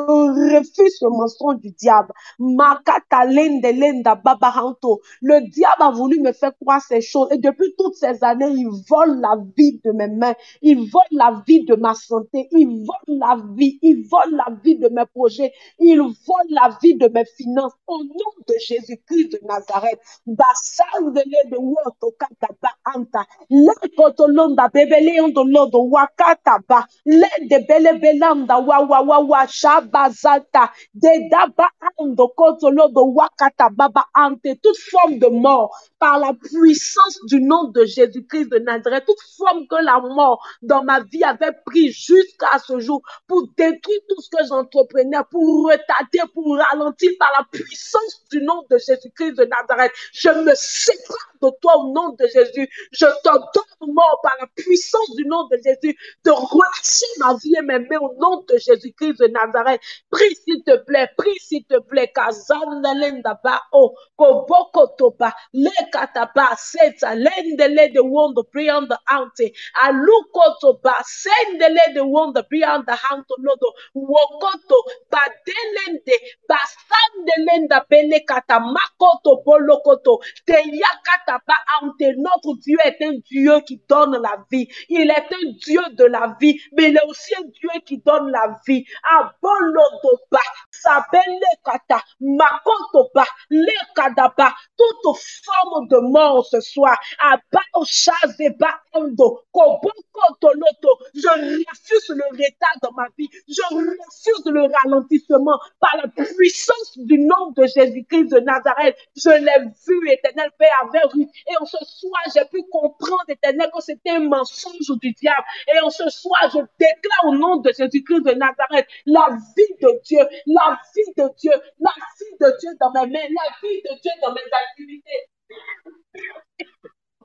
refuse ce mensonge du diable. Makata lende lenda baba haunto. Le diable a voulu me faire croire ces choses. Et depuis toutes ces années, il vole la vie de mes mains. Il vole la vie de ma santé. Il vole la vie. Il vole la vie de mes projets. Il vole la vie de mes finances. Au nom de Jésus-Christ de Nazareth. Basandele de woto kataba anta. Le kotolonda bebele ondolodo wakataba. Le de bele belanda wa shabazata. De daba ando kotolodo wakatababa ante. Toute forme de mort par la puissance du nom de Jésus-Christ de Nazareth. Toute forme que la mort dans ma vie avait pris jusqu'à ce jour pour détruire tout ce que j'entreprenais, pour retarder, pour ralentir par la puissance du nom de Jésus-Christ de Nazareth. Je me sépare de toi au nom de Jésus. Je te donne mort par la puissance du nom de Jésus de relâcher ma vie et mes mains au nom de Jésus-Christ de Nazareth. Prie s'il te plaît, prie s'il te plaît. Kazanalenda ba o koboko toba le kataba seta lendele de wondo beyond the ante aluko toba sendele de wondo beyond the hanto lodo wokoto badelende basandelenda bele kata makoto bolokoto te yakata ba ante. Notre Dieu est un Dieu qui donne la vie. Il est un Dieu de la vie, mais il est aussi un Dieu qui donne la vie. Abolodoba sabele kata makoto ba le kadaba. Toute forme de mort ce soir, abao shazeba ando koboko toloto. Je refuse le retard dans ma vie. Je refuse le ralentissement par la puissance du nom de Jésus-Christ de Nazareth. Je l'ai vu, éternel Père, avec lui. Et en ce soir, j'ai pu comprendre, éternel, que c'était un mensonge du diable. Et en ce soir, je déclare au nom de Jésus-Christ de Nazareth la vie de Dieu, la vie de Dieu, la vie de Dieu dans mes mains, la vie de Dieu dans mes activités.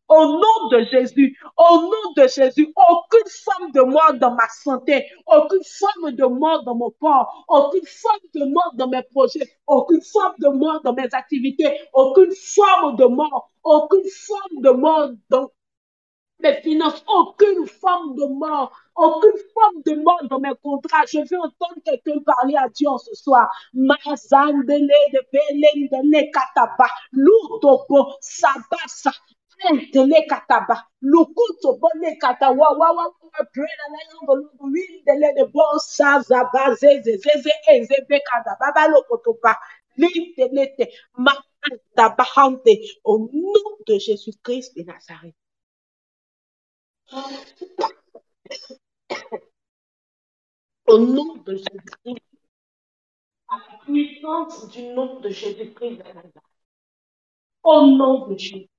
Au nom de Jésus, au nom de Jésus, aucune forme de mort dans ma santé, aucune forme de mort dans mon corps, aucune forme de mort dans mes projets, aucune forme de mort dans mes activités, aucune forme de mort, aucune forme de mort dans mes finances, aucune forme de mort, aucune forme de mort dans mes contrats. Je veux entendre quelqu'un parler à Dieu ce soir. Mazandele de belendele kataba, lutopo sabasa. Tele kataba, lukuto bone katawa, pray and I know the Lord will the boss zaba zeze zeze ezebe kataba balokotopa, lite ma bahante au nom de Jésus-Christ de Nazareth. Au nom de Jésus-Christ, à la puissance du nom de Jésus-Christ de Nazareth. Au nom de Jésus.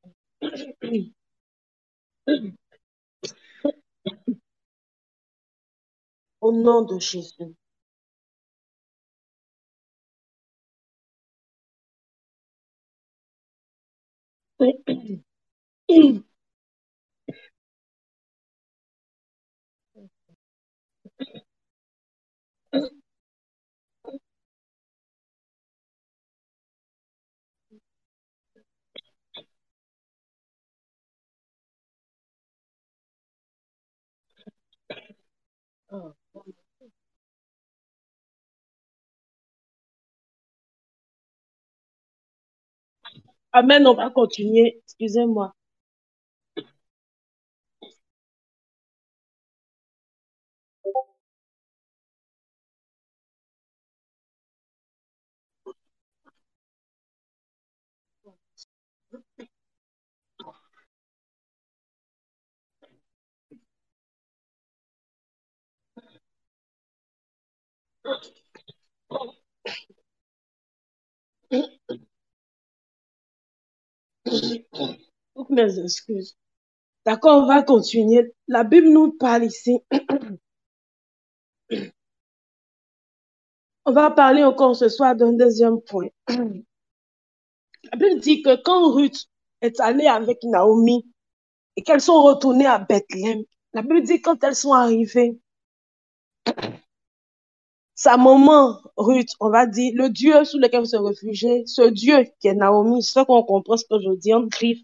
Au nom de Jésus. Amen, on va continuer. Excusez-moi. Toutes mes excuses. D'accord, on va continuer. La Bible nous parle ici. On va parler encore ce soir d'un deuxième point. La Bible dit que quand Ruth est allée avec Naomi et qu'elles sont retournées à Bethléem, la Bible dit que quand elles sont arrivées, sa maman, Ruth, on va dire, le Dieu sous lequel se réfugier, ce Dieu qui est Naomi, c'est ce qu'on comprend ce que je dis en griffe,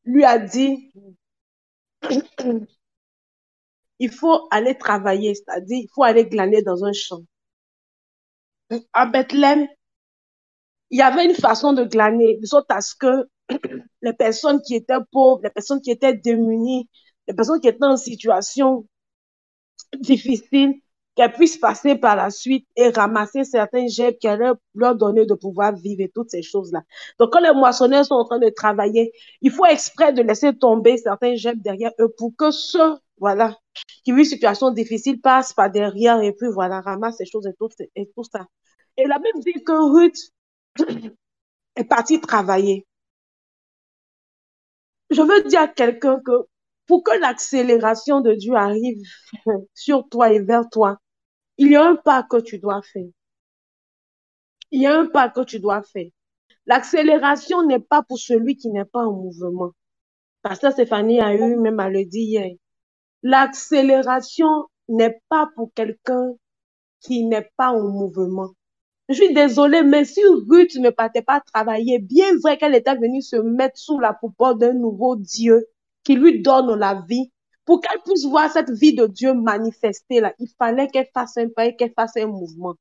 lui a dit, il faut aller travailler, c'est-à-dire, il faut aller glaner dans un champ. À Bethléem, il y avait une façon de glaner, de sorte à ce que les personnes qui étaient pauvres, les personnes qui étaient démunies, les personnes qui étaient en situation difficile, qu'elles puissent passer par la suite et ramasser certains gemmes qui allaient leur donner de pouvoir vivre et toutes ces choses-là. Donc, quand les moissonneurs sont en train de travailler, il faut exprès de laisser tomber certains gemmes derrière eux pour que ceux, voilà, qui vivent une situation difficile passent par derrière et puis voilà, ramassent ces choses et tout ça. Et la Bible dit que Ruth est partie travailler. Je veux dire à quelqu'un que pour que l'accélération de Dieu arrive sur toi et vers toi, il y a un pas que tu dois faire. Il y a un pas que tu dois faire. L'accélération n'est pas pour celui qui n'est pas en mouvement. Pasteur Stéphanie a eu même à le dire hier. L'accélération n'est pas pour quelqu'un qui n'est pas en mouvement. Je suis désolée, mais si Ruth ne partait pas travailler, bien vrai qu'elle était venue se mettre sous la coupole d'un nouveau Dieu qui lui donne la vie, pour qu'elle puisse voir cette vie de Dieu manifestée là, il fallait qu'elle fasse un pas et qu'elle fasse un mouvement.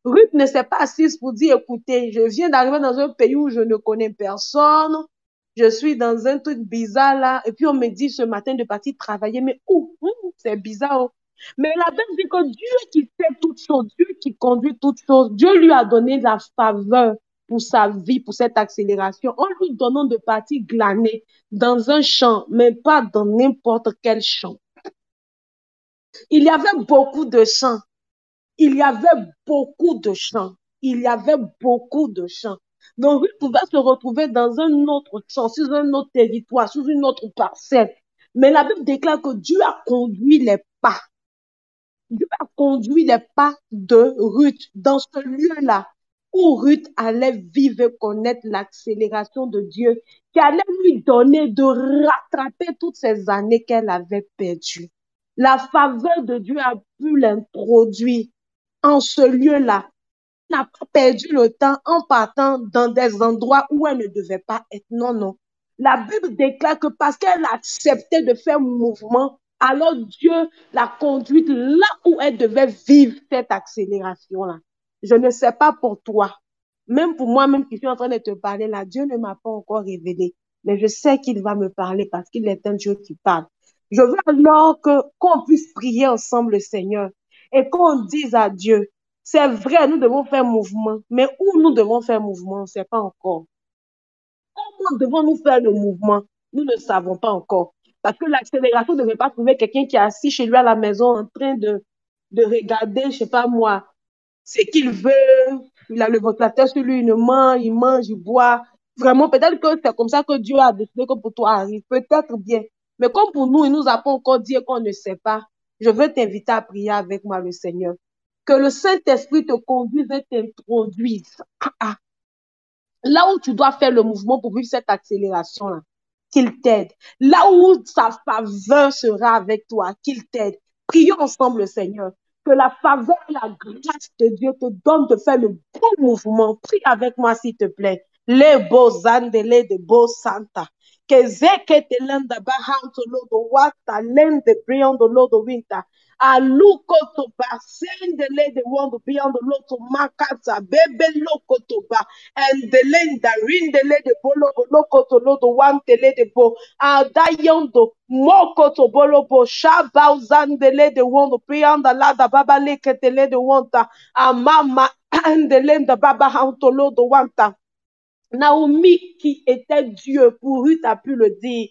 Ruth ne s'est pas assise pour dire, écoutez, je viens d'arriver dans un pays où je ne connais personne, je suis dans un truc bizarre là, et puis on me dit ce matin de partir travailler, mais où? C'est bizarre. Mais la Bible dit que Dieu qui fait toutes choses, Dieu qui conduit toutes choses, Dieu lui a donné la faveur pour sa vie, pour cette accélération, en lui donnant de partir glaner dans un champ, mais pas dans n'importe quel champ. Il y avait beaucoup de champs. Il y avait beaucoup de champs. Il y avait beaucoup de champs. Donc, il pouvait se retrouver dans un autre champ, sur un autre territoire, sur une autre parcelle. Mais la Bible déclare que Dieu a conduit les pas. Dieu a conduit les pas de Ruth dans ce lieu-là où Ruth allait vivre et connaître l'accélération de Dieu qui allait lui donner de rattraper toutes ces années qu'elle avait perdues. La faveur de Dieu a pu l'introduire en ce lieu-là. Elle n'a pas perdu le temps en partant dans des endroits où elle ne devait pas être. Non, non. La Bible déclare que parce qu'elle a accepté de faire mouvement, alors Dieu l'a conduite là où elle devait vivre cette accélération-là. Je ne sais pas pour toi. Même pour moi-même qui suis en train de te parler là, Dieu ne m'a pas encore révélé. Mais je sais qu'il va me parler parce qu'il est un Dieu qui parle. Je veux alors qu'on puisse prier ensemble le Seigneur et qu'on dise à Dieu, c'est vrai, nous devons faire mouvement, mais où nous devons faire mouvement, on ne sait pas encore. Comment devons-nous faire le mouvement? Nous ne savons pas encore. Parce que l'accélération ne veut pas trouver quelqu'un qui est assis chez lui à la maison en train de regarder, je ne sais pas moi, ce qu'il veut. Il a le ventilateur sur lui, il mange, il boit. Vraiment, peut-être que c'est comme ça que Dieu a décidé que pour toi arrive. Peut-être bien. Mais comme pour nous, il nous a pas encore dit qu'on ne sait pas. Je veux t'inviter à prier avec moi le Seigneur. Que le Saint-Esprit te conduise et t'introduise. Là où tu dois faire le mouvement pour vivre cette accélération-là, qu'il t'aide. Là où sa faveur sera avec toi, qu'il t'aide. Prions ensemble le Seigneur. Que la faveur et la grâce de Dieu te donne de faire le bon mouvement. Prie avec moi, s'il te plaît. Les beaux andele de beaux santa. Que zeke te lenda bahanto lodo wata lende briondo lodo winter. Aluko to ba sende le de wondo beyond the loto makata bebe loko to ba and the lenda rindele de bolo loko to lodo wantele de bo adayondo moko to bolo bo shabau zandele de wondo beyond the lada baba leketele de wonta amama and the lenda baba hanto lodo wanta. Naomi qui était Dieu, pour Ruth a pu le dire.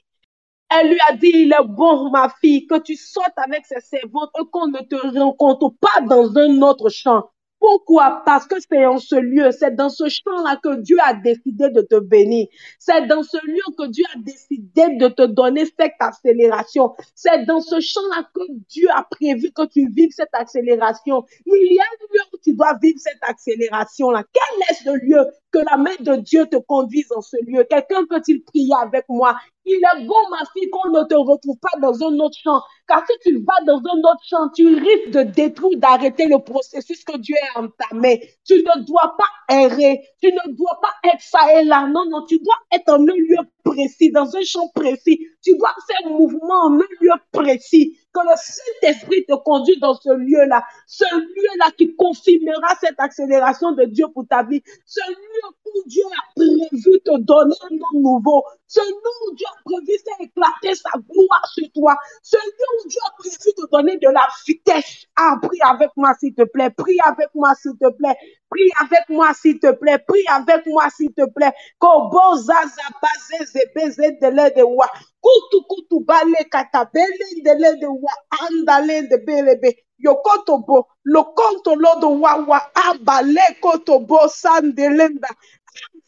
Elle lui a dit, il est bon, ma fille, que tu sortes avec ses servantes et qu'on ne te rencontre pas dans un autre champ. Pourquoi? Parce que c'est en ce lieu, c'est dans ce champ-là que Dieu a décidé de te bénir. C'est dans ce lieu que Dieu a décidé de te donner cette accélération. C'est dans ce champ-là que Dieu a prévu que tu vives cette accélération. Il y a un lieu où tu dois vivre cette accélération-là. Quel est ce lieu? Que la main de Dieu te conduise dans ce lieu. Quelqu'un peut-il prier avec moi? Il est bon, ma fille, qu'on ne te retrouve pas dans un autre champ. Car si tu vas dans un autre champ, tu risques de détruire, d'arrêter le processus que Dieu a entamé. Tu ne dois pas errer. Tu ne dois pas être ça et là. Non, non, tu dois être en un lieu précis, dans un champ précis. Tu dois faire mouvement en un lieu précis. Que le Saint-Esprit te conduise dans ce lieu-là. Ce lieu-là qui confirmera cette accélération de Dieu pour ta vie. Ce lieu où Dieu a prévu te donner un nom nouveau. Ce lieu où Dieu a prévu faire éclater sa gloire sur toi. Ce lieu où Dieu a prévu te donner de la vitesse. Ah, prie avec moi s'il te plaît. Prie avec moi s'il te plaît. Prie avec moi s'il te plaît. Prie avec moi s'il te plaît. Kobo zaza baze zebeze dele de wa. Kutu kutu bale katabele dele de wa. Andale de belebe. Yokotobo. Lokonto lodo wa wa. Abale kotobo sandelenda.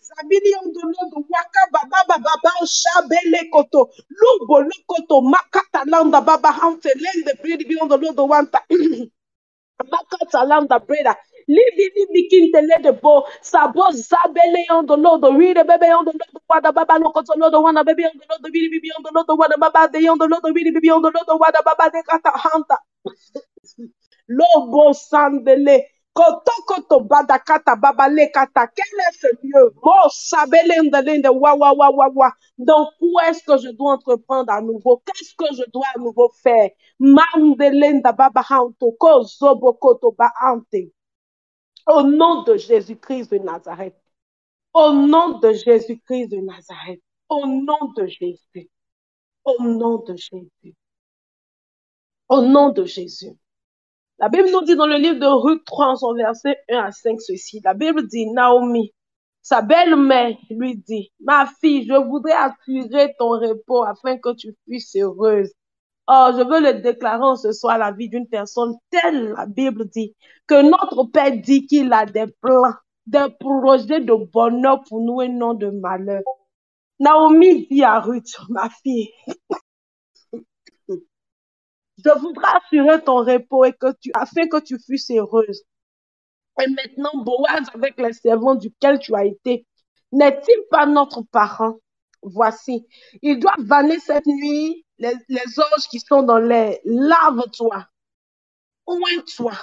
Zabili ondolo do waka baba baba shabele koto. Lubo lokoto makata landa baba hantelende bridi bi ondolo do wanta. Makata landa breda. Livi livi kintele de bo. Sabo zabele ondolo do ride bebe ondolo do wada baba lokoto lodo wana bebe ondolo do bidi bibi ondolo do wada baba de ondolo do bidi bibi ondolo do wada baba de kata hanta. Lobo sandele. Koto badakata babale kata. Quel est ce lieu? Mo sabelende wa wa wa wa wa. Donc où est-ce que je dois entreprendre à nouveau? Qu'est-ce que je dois à nouveau faire? Mandelenda babahanto ko zobokoto baante. Au nom de Jésus-Christ de Nazareth. Au nom de Jésus-Christ de Nazareth. Au nom de Jésus. Au nom de Jésus. Au nom de Jésus. La Bible nous dit dans le livre de Ruth 3, son verset 1 à 5, ceci. La Bible dit, Naomi, sa belle-mère lui dit, ma fille, je voudrais assurer ton repos afin que tu puisses heureuse. Oh, je veux le déclarer en ce soir la vie d'une personne telle, la Bible dit, que notre Père dit qu'il a des plans, des projets de bonheur pour nous et non de malheur. Naomi dit à Ruth, ma fille, je voudrais assurer ton repos et afin que tu puisses heureuse. Et maintenant, Boaz, avec les servants duquel tu as été, n'est-il pas notre parent? Voici, il doit vanner cette nuit les anges qui sont dans l'air. Lave-toi, oins-toi,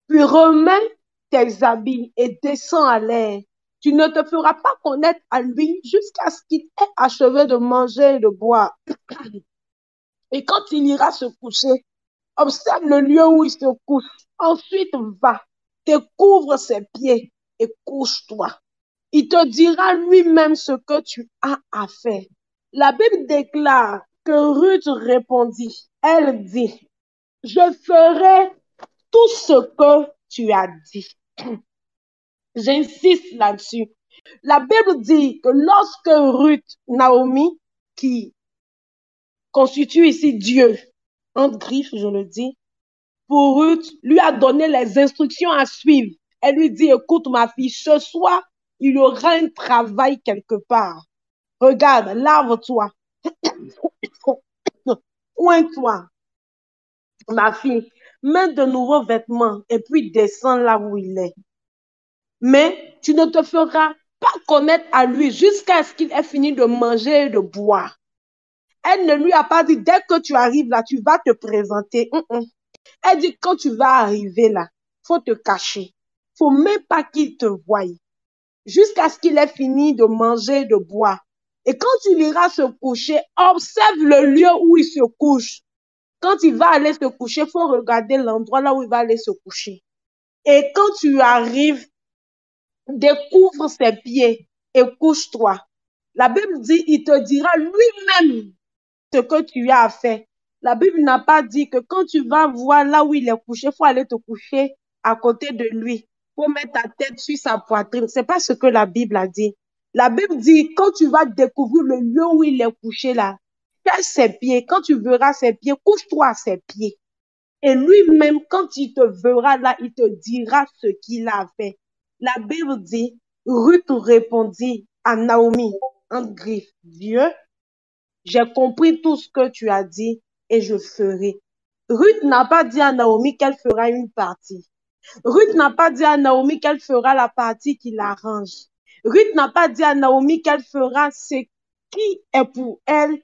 puis remets tes habits et descends à l'air. Tu ne te feras pas connaître à lui jusqu'à ce qu'il ait achevé de manger et de boire. Et quand il ira se coucher, observe le lieu où il se couche. Ensuite, va, découvre ses pieds et couche-toi. Il te dira lui-même ce que tu as à faire. La Bible déclare que Ruth répondit. Elle dit, je ferai tout ce que tu as dit. J'insiste là-dessus. La Bible dit que lorsque Ruth, Naomi, qui constitue ici Dieu, entre griffes, je le dis, pour Ruth, lui a donné les instructions à suivre. Elle lui dit, écoute ma fille, ce soir, il y aura un travail quelque part. Regarde, lave-toi. Oins-toi, ma fille. Mets de nouveaux vêtements et puis descends là où il est. Mais tu ne te feras pas connaître à lui jusqu'à ce qu'il ait fini de manger et de boire. Elle ne lui a pas dit, dès que tu arrives là, tu vas te présenter. Elle dit, quand tu vas arriver là, il faut te cacher. Il ne faut même pas qu'il te voie. Jusqu'à ce qu'il ait fini de manger et de boire. Et quand il ira se coucher, observe le lieu où il se couche. Quand il va aller se coucher, il faut regarder l'endroit là où il va aller se coucher. Et quand tu arrives, découvre ses pieds et couche-toi. La Bible dit, il te dira lui-même ce que tu as à faire. La Bible n'a pas dit que quand tu vas voir là où il est couché, il faut aller te coucher à côté de lui. Il faut mettre ta tête sur sa poitrine. Ce n'est pas ce que la Bible a dit. La Bible dit, quand tu vas découvrir le lieu où il est couché là, Cache ses pieds. Quand tu verras ses pieds, couche-toi à ses pieds. Et lui-même, quand il te verra là, il te dira ce qu'il a fait. La Bible dit, Ruth répondit à Naomi, en griffe, Dieu, j'ai compris tout ce que tu as dit et je ferai. Ruth n'a pas dit à Naomi qu'elle fera une partie. Ruth n'a pas dit à Naomi qu'elle fera la partie qui l'arrange. Ruth n'a pas dit à Naomi qu'elle fera ce qui est pour elle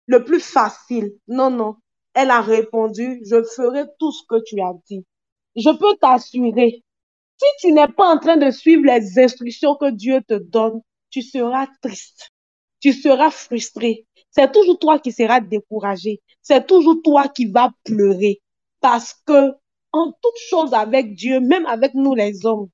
le plus facile. Non, non. Elle a répondu, je ferai tout ce que tu as dit. Je peux t'assurer, si tu n'es pas en train de suivre les instructions que Dieu te donne, tu seras triste. Tu seras frustré. C'est toujours toi qui seras découragé. C'est toujours toi qui vas pleurer. Parce que, en toute chose avec Dieu, même avec nous les hommes,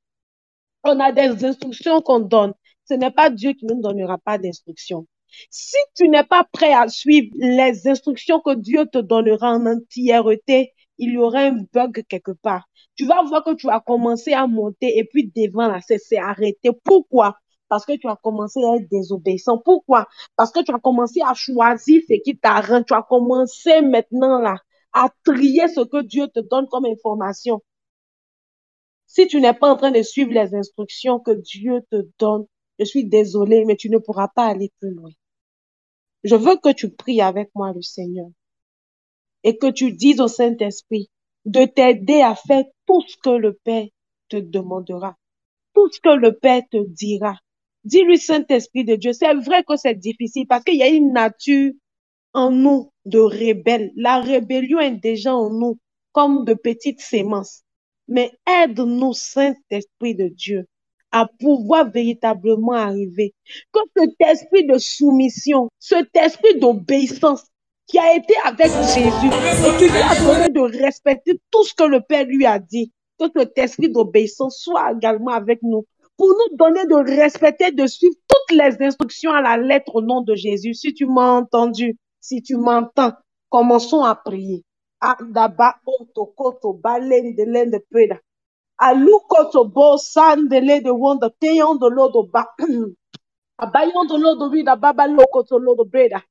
on a des instructions qu'on donne. Ce n'est pas Dieu qui ne nous donnera pas d'instructions. Si tu n'es pas prêt à suivre les instructions que Dieu te donnera en entièreté, il y aura un bug quelque part. Tu vas voir que tu as commencé à monter et puis devant là, c'est arrêté. Pourquoi? Parce que tu as commencé à être désobéissant. Pourquoi? Parce que tu as commencé à choisir ce qui t'arrange. Tu as commencé maintenant là à trier ce que Dieu te donne comme information. Si tu n'es pas en train de suivre les instructions que Dieu te donne, je suis désolée, mais tu ne pourras pas aller plus loin. Je veux que tu pries avec moi le Seigneur et que tu dises au Saint-Esprit de t'aider à faire tout ce que le Père te demandera, tout ce que le Père te dira. Dis-lui, Saint-Esprit de Dieu, c'est vrai que c'est difficile parce qu'il y a une nature en nous de rebelles. La rébellion est déjà en nous comme de petites sémences. Mais aide-nous, Saint-Esprit de Dieu, à pouvoir véritablement arriver. Que cet esprit de soumission, cet esprit d'obéissance qui a été avec Jésus et qui lui a donné de respecter tout ce que le Père lui a dit, que cet esprit d'obéissance soit également avec nous pour nous donner de respecter, de suivre toutes les instructions à la lettre au nom de Jésus. Si tu m'as entendu, si tu m'entends, commençons à prier. Adaba otokoto balende lende peda. Alukoto bo sandele de wonder teyon do lodo ba. Abayon do lodo vida baba lokoto lodo breda.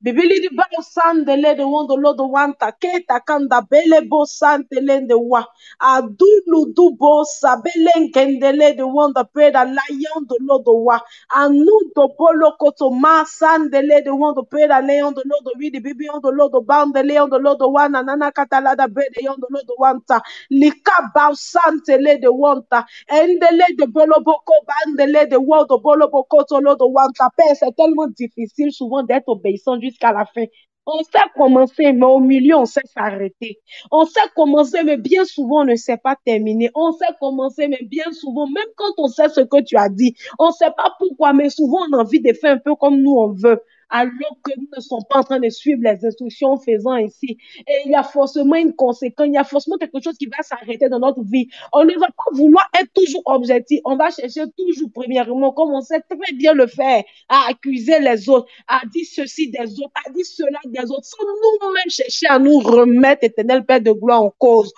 Bibili di ba sandele de wondo lodo wanta keta kanda bele bo santele de wa. Adulu du bo sabelen kendele de wonder breda layon do lodo wa. Anudo bolo koto ma sandele de wondo breda leon do lodo vidi bibi on do lodo bande leon do lodo wana nana katalada breda yon do lodo wanta. Lika ba santele de wanta. Endele de bolo boko bandele de wondo bolo boko to lodo wanta. Père, c'est tellement difficile souvent d'être obéissant jusqu'à la fin. On sait commencer, mais au milieu, on sait s'arrêter. On sait commencer, mais bien souvent, on ne sait pas terminer. On sait commencer, mais bien souvent, même quand on sait ce que tu as dit, on ne sait pas pourquoi, mais souvent, on a envie de faire un peu comme nous, on veut, alors que nous ne sommes pas en train de suivre les instructions en faisant ainsi. Et il y a forcément une conséquence, il y a forcément quelque chose qui va s'arrêter dans notre vie. On ne va pas vouloir être toujours objectif. On va chercher toujours, premièrement, comme on sait très bien le faire, à accuser les autres, à dire ceci des autres, à dire cela des autres, sans nous-mêmes chercher à nous remettre, éternel Père de gloire, en cause.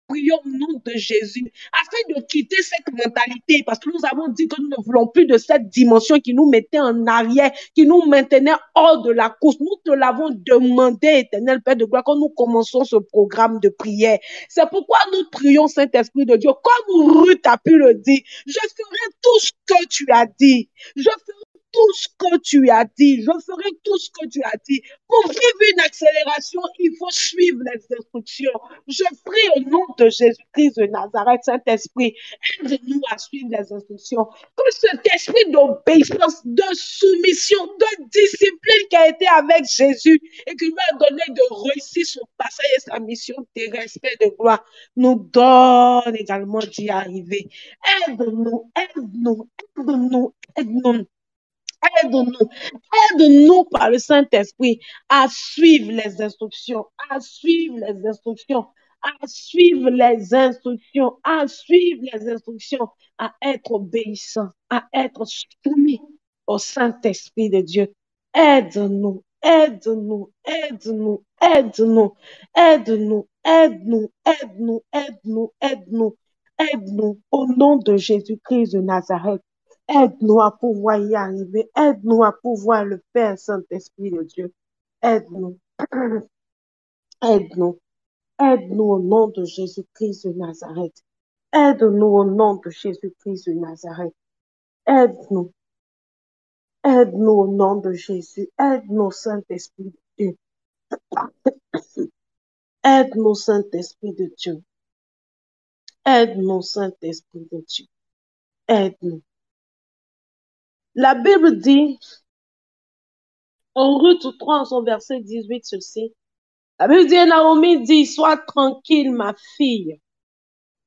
Prions au nom de Jésus, afin de quitter cette mentalité, parce que nous avons dit que nous ne voulons plus de cette dimension qui nous mettait en arrière, qui nous maintenait hors de la course. Nous te l'avons demandé, éternel Père de gloire, quand nous commençons ce programme de prière. C'est pourquoi nous prions, Saint-Esprit de Dieu, comme Ruth a pu le dire, je ferai tout ce que tu as dit. Je ferai tout ce que tu as dit. Je ferai tout ce que tu as dit. Pour vivre une accélération, il faut suivre les instructions. Je prie au nom de Jésus-Christ de Nazareth, Saint-Esprit, aide-nous à suivre les instructions. Que cet esprit d'obéissance, de soumission, de discipline qui a été avec Jésus et qui lui a donné de réussir son passage et sa mission de respect, de gloire, nous donne également d'y arriver. Aide-nous, aide-nous, aide-nous, aide-nous. Aide-nous, aide-nous par le Saint-Esprit à suivre les instructions, à suivre les instructions, à suivre les instructions, à suivre les instructions, à être obéissant, à être soumis au Saint-Esprit de Dieu. Aide-nous, aide-nous, aide-nous, aide-nous, aide-nous, aide-nous, aide-nous, aide-nous, aide-nous, aide-nous au nom de Jésus-Christ de Nazareth. Aide-nous à pouvoir y arriver. Aide-nous à pouvoir le faire, Saint-Esprit de Dieu. Aide-nous. Aide-nous. Aide-nous au nom de Jésus-Christ de Nazareth. Aide-nous au nom de Jésus-Christ de Nazareth. Aide-nous. Aide-nous au nom de Jésus. Aide-nous, Saint-Esprit de Dieu. Aide-nous, Saint-Esprit de Dieu. Aide-nous, Saint-Esprit de Dieu. Aide-nous. La Bible dit, en Ruth 3, son verset 18, ceci. La Bible dit, Naomi dit, sois tranquille, ma fille,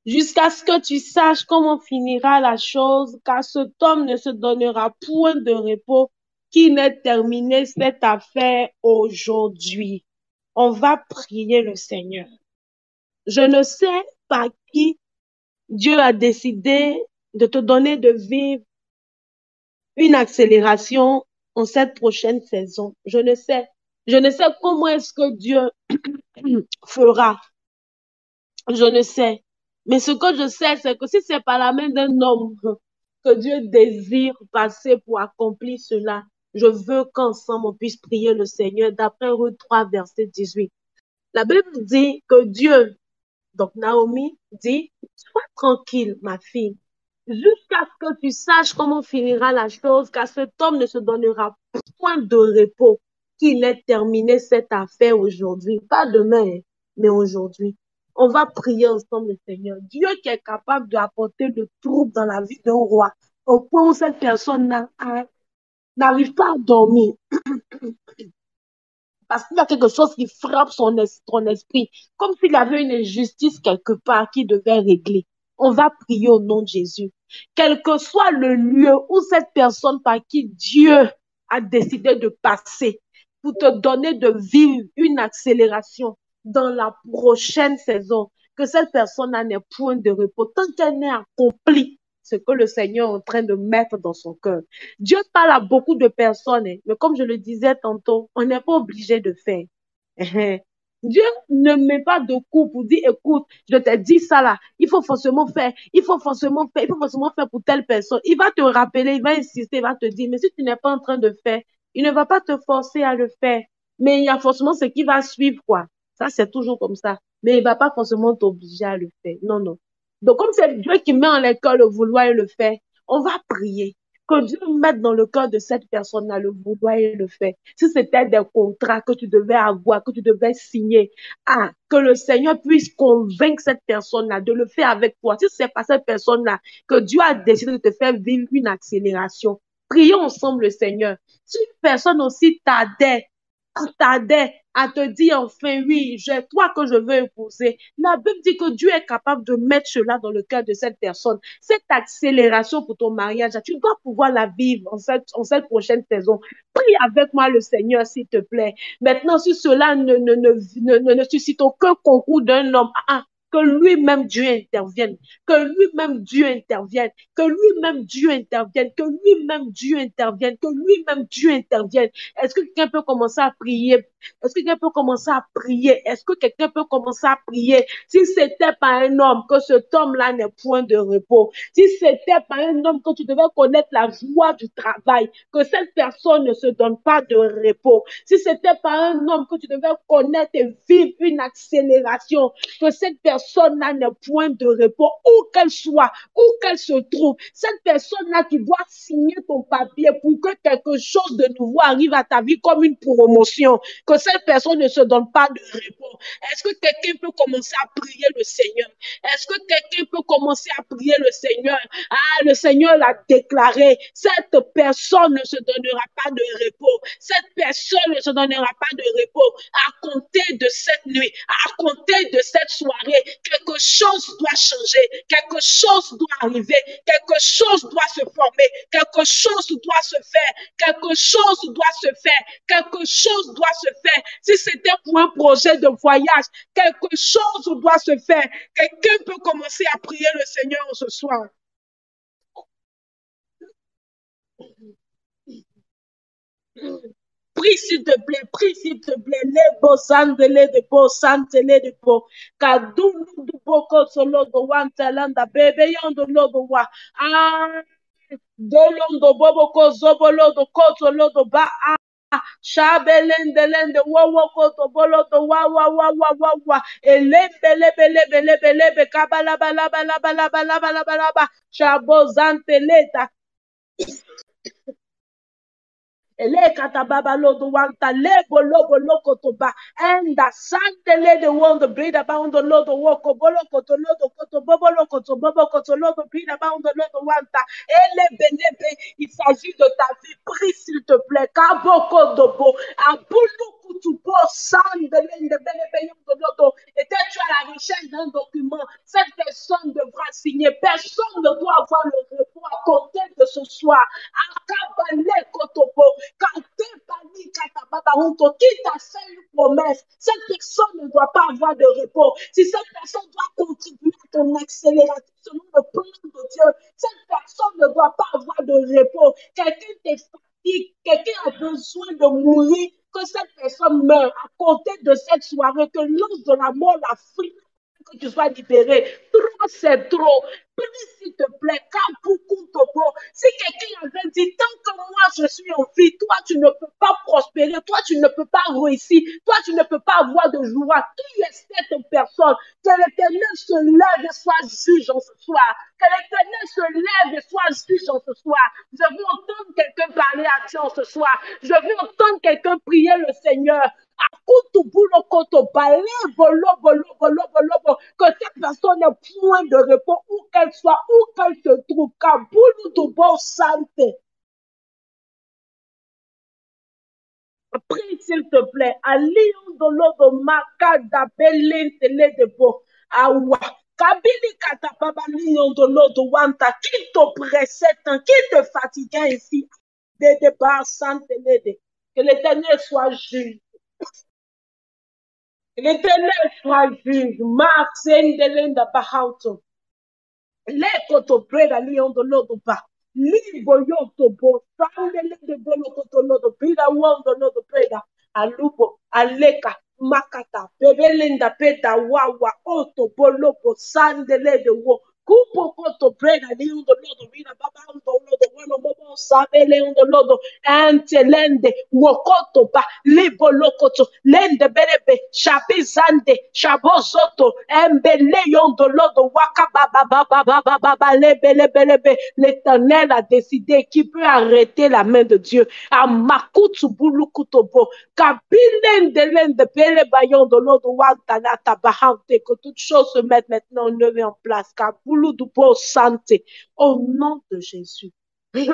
jusqu'à ce que tu saches comment finira la chose, car cet homme ne se donnera point de repos qui n'ait terminé cette affaire aujourd'hui. On va prier le Seigneur. Je ne sais pas qui Dieu a décidé de te donner de vivre une accélération en cette prochaine saison. Je ne sais comment est-ce que Dieu fera. Je ne sais. Mais ce que je sais, c'est que si c'est par la main d'un homme que Dieu désire passer pour accomplir cela, je veux qu'ensemble on puisse prier le Seigneur d'après Ruth 3, verset 18. La Bible dit que Dieu, donc Naomi, dit, sois tranquille, ma fille, jusqu'à ce que tu saches comment finira la chose, car cet homme ne se donnera point de repos qu'il ait terminé cette affaire aujourd'hui. Pas demain, mais aujourd'hui. On va prier ensemble le Seigneur. Dieu qui est capable d'apporter le trouble dans la vie d'un roi, au point où cette personne n'arrive pas à dormir. Parce qu'il y a quelque chose qui frappe son esprit, comme s'il y avait une injustice quelque part qui devait régler. On va prier au nom de Jésus. Quel que soit le lieu où cette personne par qui Dieu a décidé de passer pour te donner de vivre une accélération dans la prochaine saison, que cette personne n'ait point de repos tant qu'elle n'ait accompli ce que le Seigneur est en train de mettre dans son cœur. Dieu parle à beaucoup de personnes, mais comme je le disais tantôt, on n'est pas obligé de faire. Dieu ne met pas de coup pour dire, écoute, je t'ai dit ça là, il faut forcément faire, il faut forcément faire, il faut forcément faire pour telle personne. Il va te rappeler, il va insister, il va te dire, mais si tu n'es pas en train de faire, il ne va pas te forcer à le faire. Mais il y a forcément ce qui va suivre, quoi. Ça, c'est toujours comme ça. Mais il ne va pas forcément t'obliger à le faire. Non, non. Donc, comme c'est Dieu qui met en l'école le vouloir et le faire, on va prier. Que Dieu mette dans le cœur de cette personne-là le vouloir et le faire. Si c'était des contrats que tu devais avoir, que tu devais signer, que le Seigneur puisse convaincre cette personne-là de le faire avec toi. Si c'est pas cette personne-là que Dieu a décidé de te faire vivre une accélération, prions ensemble le Seigneur. Si une personne aussi tardait à te dire enfin oui, j'ai toi que je veux épouser. La Bible dit que Dieu est capable de mettre cela dans le cœur de cette personne. Cette accélération pour ton mariage, tu dois pouvoir la vivre en cette prochaine saison. Prie avec moi le Seigneur, s'il te plaît. Maintenant, si cela ne suscite aucun concours d'un homme, que lui-même Dieu intervienne, que lui-même Dieu intervienne, que lui-même Dieu intervienne, que lui-même Dieu intervienne, que lui-même Dieu intervienne. Est-ce que quelqu'un peut commencer à prier? Est-ce que quelqu'un peut commencer à prier? Est-ce que quelqu'un peut commencer à prier? Si c'était pas un homme, que cet homme-là n'ait point de repos. Si c'était pas un homme, que tu devais connaître la joie du travail, que cette personne ne se donne pas de repos. Si c'était pas un homme, que tu devais connaître et vivre une accélération, que cette personne-là n'ait point de repos, où qu'elle soit, où qu'elle se trouve. Cette personne-là, tu dois signer ton papier pour que quelque chose de nouveau arrive à ta vie comme une promotion. Que cette personne ne se donne pas de repos. Est-ce que quelqu'un peut commencer à prier le Seigneur? Est-ce que quelqu'un peut commencer à prier le Seigneur? Le Seigneur l'a déclaré. Cette personne ne se donnera pas de repos. Cette personne ne se donnera pas de repos. À compter de cette nuit, à compter de cette soirée, quelque chose doit changer. Quelque chose doit arriver. Quelque chose doit se former. Quelque chose doit se faire. Quelque chose doit se faire. Quelque chose doit se faire. Si c'était pour un projet de voyage, quelque chose doit se faire. Quelqu'un peut commencer à prier le Seigneur ce soir. Prie s'il te plaît, prie s'il te plaît. Les beaux sandele de beaux sandele de beaux. Kadulu de boko solo de wantalanda bebe yondo lodo wa. Dolondo bobo ko zobolo do koto lodo ba. Shabelendelende wowokoto boloto wa elembelebelebelebelebe kabalabalabalabalabalabalabalaba shabozanteleta Elekata baba lodo wanta lebo lobo loko toba enda santele de wondo brida baundo lodo woko bolo koto lodo koto bobo loko to bobo koto lodo brida baundo lodo wanta elebe. Il s'agit de ta vie, prie s'il te plaît kaboko dobo abulu kutubo sandele de belebe yondo lodo et tu as la recherche d'un document, cette personne devra signer, personne ne doit avoir le repos à compter de ce soir akabale kotobo qui t'a fait une promesse, cette personne ne doit pas avoir de repos. Si cette personne doit contribuer à ton accélération selon le plan de Dieu, cette personne ne doit pas avoir de repos. Quelqu'un te fatigue, quelqu'un a besoin de mourir, que cette personne meure à côté de cette soirée, que l'ange de la mort la frime, que tu sois libéré. Trop, c'est trop. Prie, s'il te plaît, si quelqu'un avait dit, tant que moi je suis en vie, toi tu ne peux pas prospérer, toi tu ne peux pas réussir, toi tu ne peux pas avoir de joie. Qui est cette personne? Que l'Éternel se lève et soit juge en ce soir. Que l'Éternel se lève et soit juge en ce soir. Je veux entendre quelqu'un parler à Dieu en ce soir. Je veux entendre quelqu'un prier le Seigneur. Que cette personne ait point de repos où qu'elle soit, où qu'elle se trouve. Prie s'il te plaît. Alion de l'eau maka d'abelin tele de bo. Awa. Kabili katapaba lion de l'eau de wanta. Qui t'oppressait tant, qui te fatiguait ici? De bar sans tele. Que l'Éternel soit juge. Que l'Éternel soit juge. Marc sendelenda bahauto. Leko to preda lion de l'eau de ba. Libo yo to bo. Sandele de bolo koto lodo. Pida wondo lodo preda. Alubo, aleka, makata, bebelinda peta wawa, oto, bolopo, sandele de wo. Kupo koto prega ni undo lodo, vina baba undo lodo, bueno bobo sabele undo lodo, ante lende, wokoto ba, libo lokoto, lende berebe, shabi zande, shabozoto, embele yondo lodo, waka baba baba baba baba lebe lebe lebe. L'Éternel a décidé qui peut arrêter la main de Dieu. Amakutu bulukutobo, kabilen de lende bele bayon de lodo wanta nata bahante, que toutes choses se mettent maintenant en œuvre et en place. Kabulu du beau santé. Au nom de Jésus. On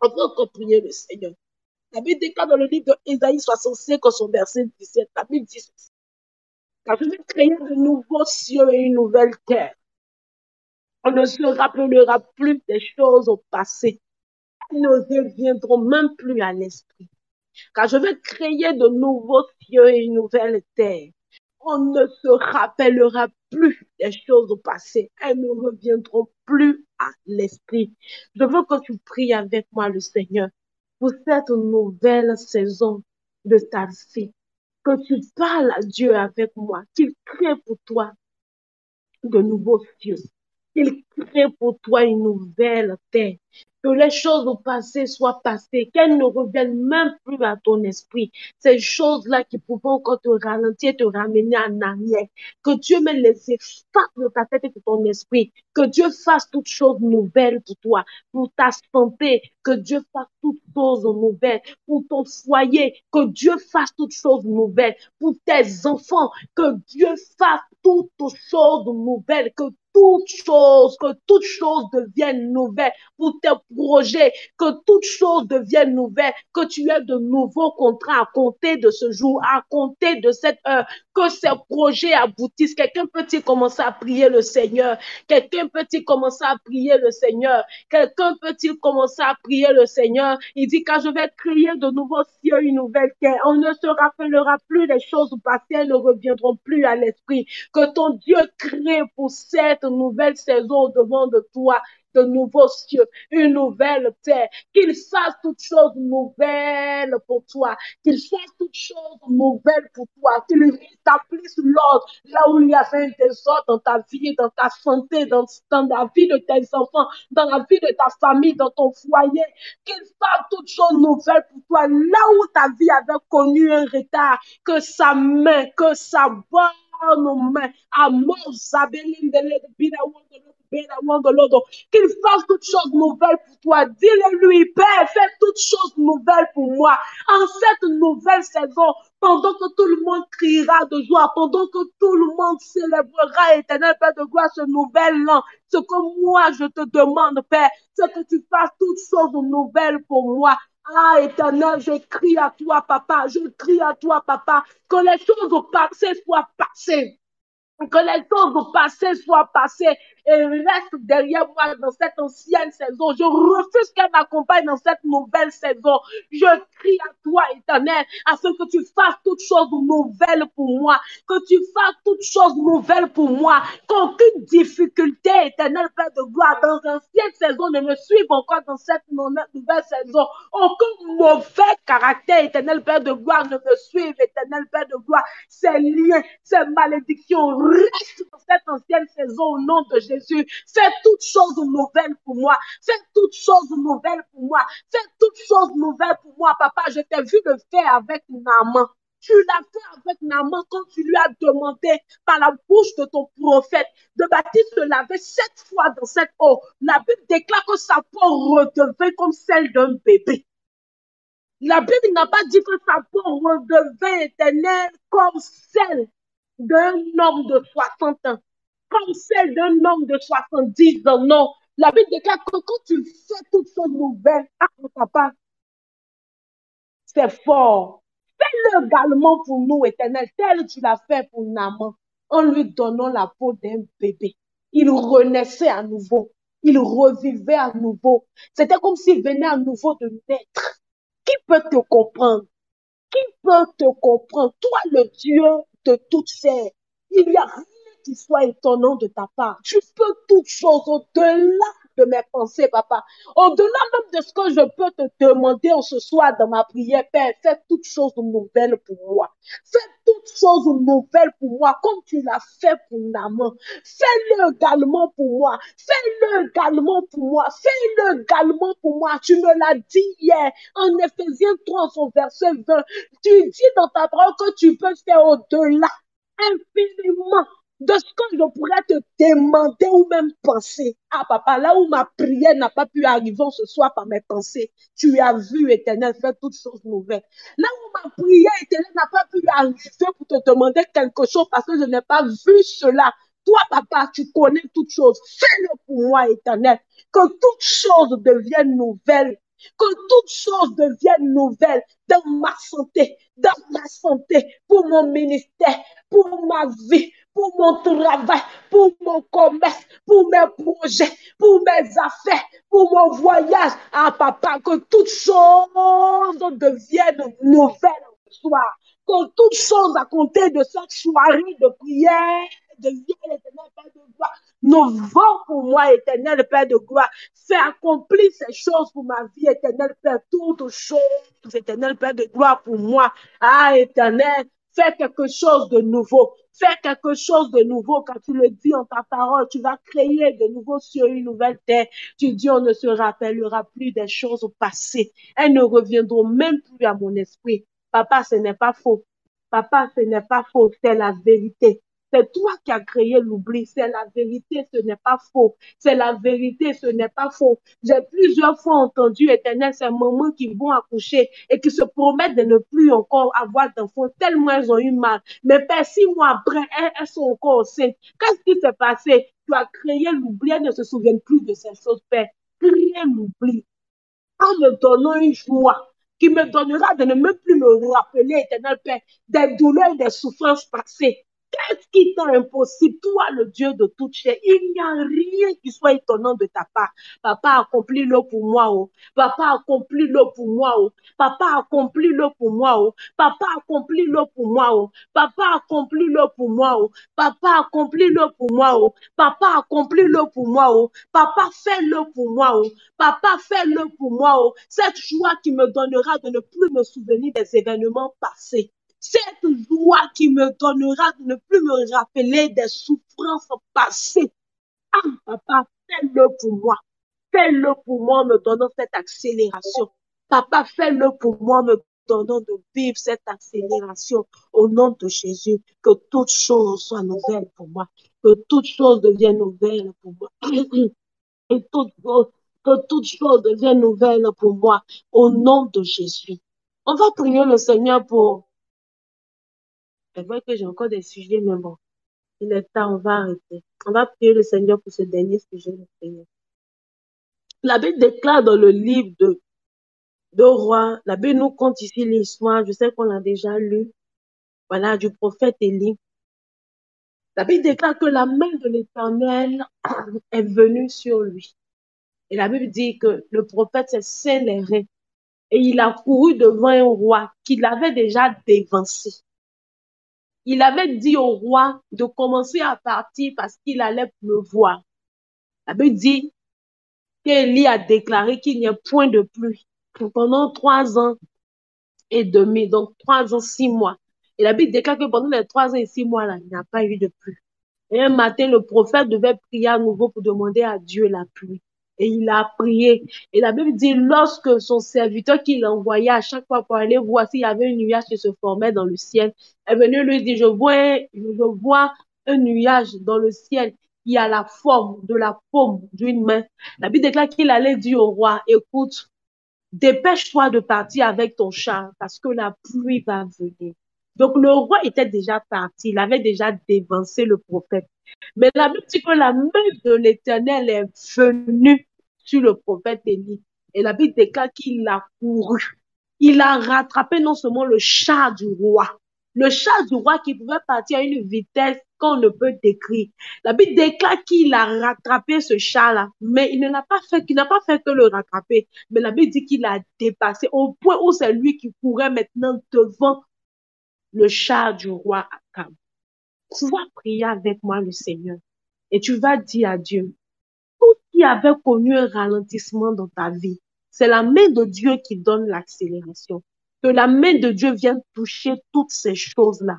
va encore prier le Seigneur. La Bible déclare dans le livre d'Ésaïe 65, son verset 17. La Bible dit ceci. Car je vais créer de nouveaux cieux et une nouvelle terre. On ne se rappellera plus des choses au passé. Elles ne reviendront même plus à l'esprit. Car je vais créer de nouveaux cieux et une nouvelle terre. On ne se rappellera plus des choses au passé. Elles ne reviendront plus à l'esprit. Je veux que tu pries avec moi le Seigneur pour cette nouvelle saison de ta vie. Que tu parles à Dieu avec moi, qu'il crée pour toi de nouveaux cieux. Qu'il crée pour toi une nouvelle terre. Que les choses au passé soient passées, qu'elles ne reviennent même plus à ton esprit. Ces choses-là qui pouvaient encore te ralentir, te ramener en arrière. Que Dieu me les efface de ta tête et de ton esprit. Que Dieu fasse toutes choses nouvelles pour toi, pour ta santé. Que Dieu fasse toutes choses nouvelles pour ton foyer. Que Dieu fasse toutes choses nouvelles pour tes enfants. Que Dieu fasse toutes choses nouvelles. Que toutes choses deviennent nouvelles pour tes projets, que toutes choses deviennent nouvelles, que tu aies de nouveaux contrats à compter de ce jour, à compter de cette heure, que ces projets aboutissent. Quelqu'un peut-il commencer à prier le Seigneur? Quelqu'un peut-il commencer à prier le Seigneur? Quelqu'un peut-il commencer à prier le Seigneur? Il dit, car je vais créer de nouveaux cieux, une nouvelle terre. On ne se rappellera plus les choses passées, elles ne reviendront plus à l'esprit. Que ton Dieu crée pour cette nouvelle saison de devant de toi de nouveaux cieux, une nouvelle terre, qu'il fasse toutes choses nouvelles pour toi, qu'il fasse toutes choses nouvelles pour toi, qu'il rétablisse l'ordre là où il y avait un désordre dans ta vie, dans ta santé, dans la vie de tes enfants, dans la vie de ta famille, dans ton foyer, qu'il fasse toutes choses nouvelles pour toi, là où ta vie avait connu un retard, que sa main, que sa bonne main, amor, qu'il fasse toutes choses nouvelles pour toi. Dis-le-lui, Père, fais toutes choses nouvelles pour moi. En cette nouvelle saison, pendant que tout le monde criera de joie, pendant que tout le monde célébrera, éternel Père de gloire, ce nouvel an, ce que moi je te demande, Père, c'est que tu fasses toutes choses nouvelles pour moi. Ah, éternel, je crie à toi, papa, je crie à toi, papa, que les choses au passé soient passées. Que les choses du passé soient passées et restent derrière moi dans cette ancienne saison. Je refuse qu'elle m'accompagne dans cette nouvelle saison. Je crie à toi, éternel, afin que tu fasses toutes choses nouvelles pour moi, que tu fasses toutes choses nouvelles pour moi, qu'aucune difficulté, éternel Père de gloire, dans l'ancienne saison ne me suive encore dans cette nouvelle saison. Aucun mauvais caractère, éternel Père de gloire, ne me suive, éternel Père de gloire. Ces liens, ces malédictions restent dans cette ancienne saison au nom de Jésus. Fais toutes choses nouvelles pour moi. Fais toutes choses nouvelles pour moi. Fais toutes choses nouvelles pour moi, papa. Je t'ai vu le faire avec Naaman. Tu l'as fait avec Naaman quand tu lui as demandé par la bouche de ton prophète de Baptiste se laver 7 fois dans cette eau. La Bible déclare que sa peau redevint comme celle d'un bébé. La Bible n'a pas dit que sa peau redevint éternelle comme celle d'un homme de 60 ans, comme celle d'un homme de 70 ans. Non, la Bible déclare que quand tu fais toutes choses nouvelles, ah, papa, c'est fort. Fais-le également pour nous, éternel, tel que tu l'as fait pour Naaman, en lui donnant la peau d'un bébé. Il renaissait à nouveau. Il revivait à nouveau. C'était comme s'il venait à nouveau de naître. Qui peut te comprendre? Qui peut te comprendre? Toi, le Dieu de toute chair, il n'y a rien qui soit étonnant de ta part. Tu peux toutes choses au-delà de mes pensées, papa. Au-delà même de ce que je peux te demander en ce soir dans ma prière, Père, fais toutes choses nouvelles pour moi. Fais toutes choses nouvelles pour moi, comme tu l'as fait pour Naaman. Fais-le également pour moi. Fais-le également pour moi. Fais-le également pour moi. Tu me l'as dit hier en Éphésiens 3, son verset 20. Tu dis dans ta parole que tu peux faire au-delà, infiniment, de ce que je pourrais te demander ou même penser. Ah, papa, là où ma prière n'a pas pu arriver ce soir par mes pensées, tu as vu, éternel, faire toutes choses nouvelles. Là où ma prière, éternel, n'a pas pu arriver pour te demander quelque chose parce que je n'ai pas vu cela. Toi, papa, tu connais toutes choses. Fais-le pour moi, éternel. Que toutes choses deviennent nouvelles. Que toutes choses deviennent nouvelles dans ma santé, pour mon ministère, pour ma vie, pour mon travail, pour mon commerce, pour mes projets, pour mes affaires, pour mon voyage. Ah, papa, que toutes choses deviennent nouvelles ce soir. Que toutes choses à compter de cette soirée de prière deviennent, éternel Père de gloire, nouveau pour moi, éternel Père de gloire. Fais accomplir ces choses pour ma vie, éternel Père, toutes choses, éternel Père de gloire pour moi. Ah, éternel, fais quelque chose de nouveau. Fais quelque chose de nouveau quand tu le dis en ta parole. Tu vas créer de nouveau sur une nouvelle terre. Tu dis, on ne se rappellera plus des choses passées. Elles ne reviendront même plus à mon esprit. Papa, ce n'est pas faux. Papa, ce n'est pas faux. C'est la vérité. C'est toi qui as créé l'oubli. C'est la vérité, ce n'est pas faux. C'est la vérité, ce n'est pas faux. J'ai plusieurs fois entendu, éternel, ces mamans qui vont accoucher et qui se promettent de ne plus encore avoir d'enfants tellement elles ont eu mal. Mais Père, 6 mois après, elles sont encore enceintes. Qu'est-ce qui s'est passé? Tu as créé l'oubli, elles ne se souviennent plus de ces choses, Père. Créer l'oubli en me donnant une joie qui me donnera de ne même plus me rappeler, éternel Père, des douleurs et des souffrances passées. Qu'est-ce qui t'est impossible? Toi, le Dieu de toute chair, il n'y a rien qui soit étonnant de ta part. Papa, accomplis-le pour moi. Oh. Papa, accomplis-le pour moi. Oh. Papa, accomplis-le pour moi. Oh. Papa, accomplis-le pour moi. Oh. Papa, accomplis-le pour moi. Oh. Papa, accomplis-le pour moi. Oh. Papa, accomplis-le pour moi. Oh. Papa, fais-le pour moi. Oh. Papa, fais-le pour moi. Oh. Cette joie qui me donnera de ne plus me souvenir des événements passés. Cette joie qui me donnera de ne plus me rappeler des souffrances passées. Ah, papa, fais-le pour moi. Fais-le pour moi en me donnant cette accélération. Papa, fais-le pour moi en me donnant de vivre cette accélération au nom de Jésus. Que toute chose soit nouvelle pour moi. Que toute chose devienne nouvelle pour moi. Et que toute chose devienne nouvelle pour moi au nom de Jésus. On va prier le Seigneur pour... C'est vrai que j'ai encore des sujets, mais bon, il est temps, on va arrêter. On va prier le Seigneur pour ce dernier sujet de prière. La Bible déclare dans le livre de Rois, la Bible nous compte ici l'histoire, je sais qu'on l'a déjà lu, voilà, du prophète Élie. La Bible déclare que la main de l'Éternel est venue sur lui. Et la Bible dit que le prophète s'est scéléré et il a couru devant un roi qu'il avait déjà dévancé. Il avait dit au roi de commencer à partir parce qu'il allait pleuvoir. La Bible dit qu'Élie a déclaré qu'il n'y a point de pluie pendant 3 ans et demi, donc 3 ans, 6 mois. Et la Bible déclare que pendant les 3 ans et 6 mois, là, il n'y a pas eu de pluie. Et un matin, le prophète devait prier à nouveau pour demander à Dieu la pluie. Et il a prié. Et la Bible dit, lorsque son serviteur qu'il envoyait à chaque fois pour aller voir s'il y avait un nuage qui se formait dans le ciel, est venu lui dire, je vois un nuage dans le ciel qui a la forme de la paume d'une main. La Bible déclare qu'il allait dire au roi, écoute, dépêche-toi de partir avec ton char parce que la pluie va venir. Donc le roi était déjà parti, il avait déjà dévancé le prophète. Mais la Bible dit que la main de l'Éternel est venue sur le prophète Élie. Et la Bible déclare qu'il a couru. Il a rattrapé non seulement le char du roi, le char du roi qui pouvait partir à une vitesse qu'on ne peut décrire. La Bible déclare qu'il a rattrapé ce char-là, mais il n'a pas fait que le rattraper. Mais la Bible dit qu'il a dépassé au point où c'est lui qui courait maintenant devant le char du roi Akab. Tu vas prier avec moi le Seigneur et tu vas dire à Dieu, tout qui avait connu un ralentissement dans ta vie, c'est la main de Dieu qui donne l'accélération. Que la main de Dieu vienne toucher toutes ces choses-là.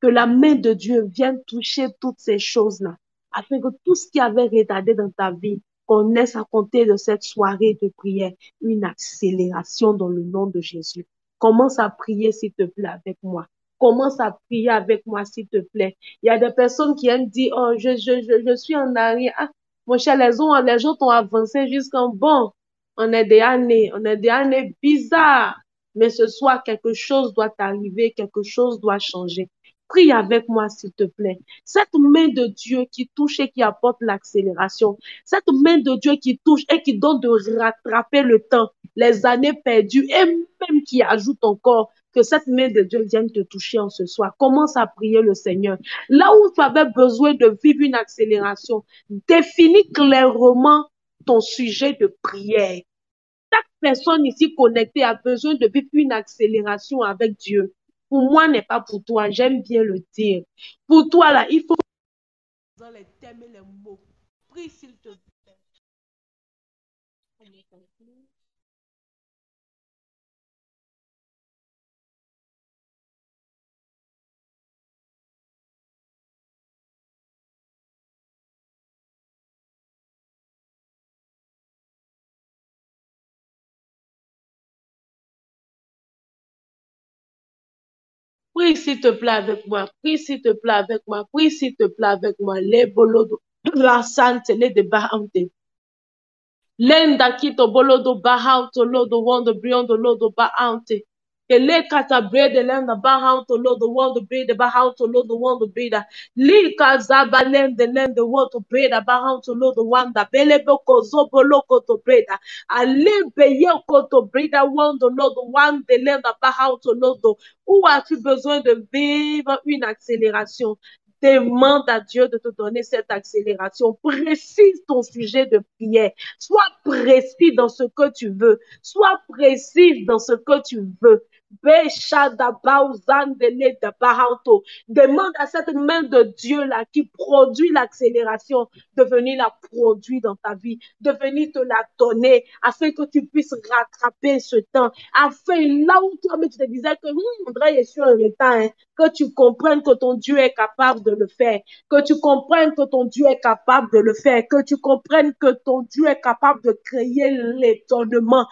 Que la main de Dieu vienne toucher toutes ces choses-là. Afin que tout ce qui avait retardé dans ta vie connaisse à compter de cette soirée de prière une accélération dans le nom de Jésus. Commence à prier, s'il te plaît, avec moi. Commence à prier avec moi, s'il te plaît. Il y a des personnes qui aiment dire, oh, je suis en arrière. Ah, mon cher, les gens ont avancé jusqu'en bon. On est des années bizarres. Mais ce soir, quelque chose doit arriver, quelque chose doit changer. Prie avec moi, s'il te plaît. Cette main de Dieu qui touche et qui apporte l'accélération. Cette main de Dieu qui touche et qui donne de rattraper le temps, les années perdues et même qui ajoute encore que cette main de Dieu vienne te toucher en ce soir. Commence à prier le Seigneur. Là où tu avais besoin de vivre une accélération, définis clairement ton sujet de prière. Chaque personne ici connectée a besoin de vivre une accélération avec Dieu. Pour moi, n'est pas pour toi. J'aime bien le dire. Pour toi, là, il faut dans les thèmes et les mots. Prie s'il te plaît. Prie s'il te plaît avec moi. Prie s'il te plaît avec moi. Prie s'il te plaît avec moi. Les bolodo. La sante, les de bahamte. Lenda kito bolodo bahauto lodo wondo briondo lodo bahamte. Elekata brede lenda bahanto lo the one to brede bahanto lo the one to brede. Lika zabalem the land the one to brede bahanto lo the one that beleboko zobo loko to brede. Alembe yoko to brede one to lo the one the land bahanto lo the. Où as-tu besoin de vivre une accélération? Demande à Dieu de te donner cette accélération. Précise ton sujet de prière. Sois précis dans ce que tu veux. Sois précis dans ce que tu veux. Demande à cette main de Dieu là qui produit l'accélération de venir la produire dans ta vie, de venir te la donner afin que tu puisses rattraper ce temps, afin là où toi-même tu te disais que André est sur un retard, hein, que tu comprennes que ton Dieu est capable de le faire, que tu comprennes que ton Dieu est capable de le faire, que tu comprennes que ton Dieu est capable de créer l'étonnement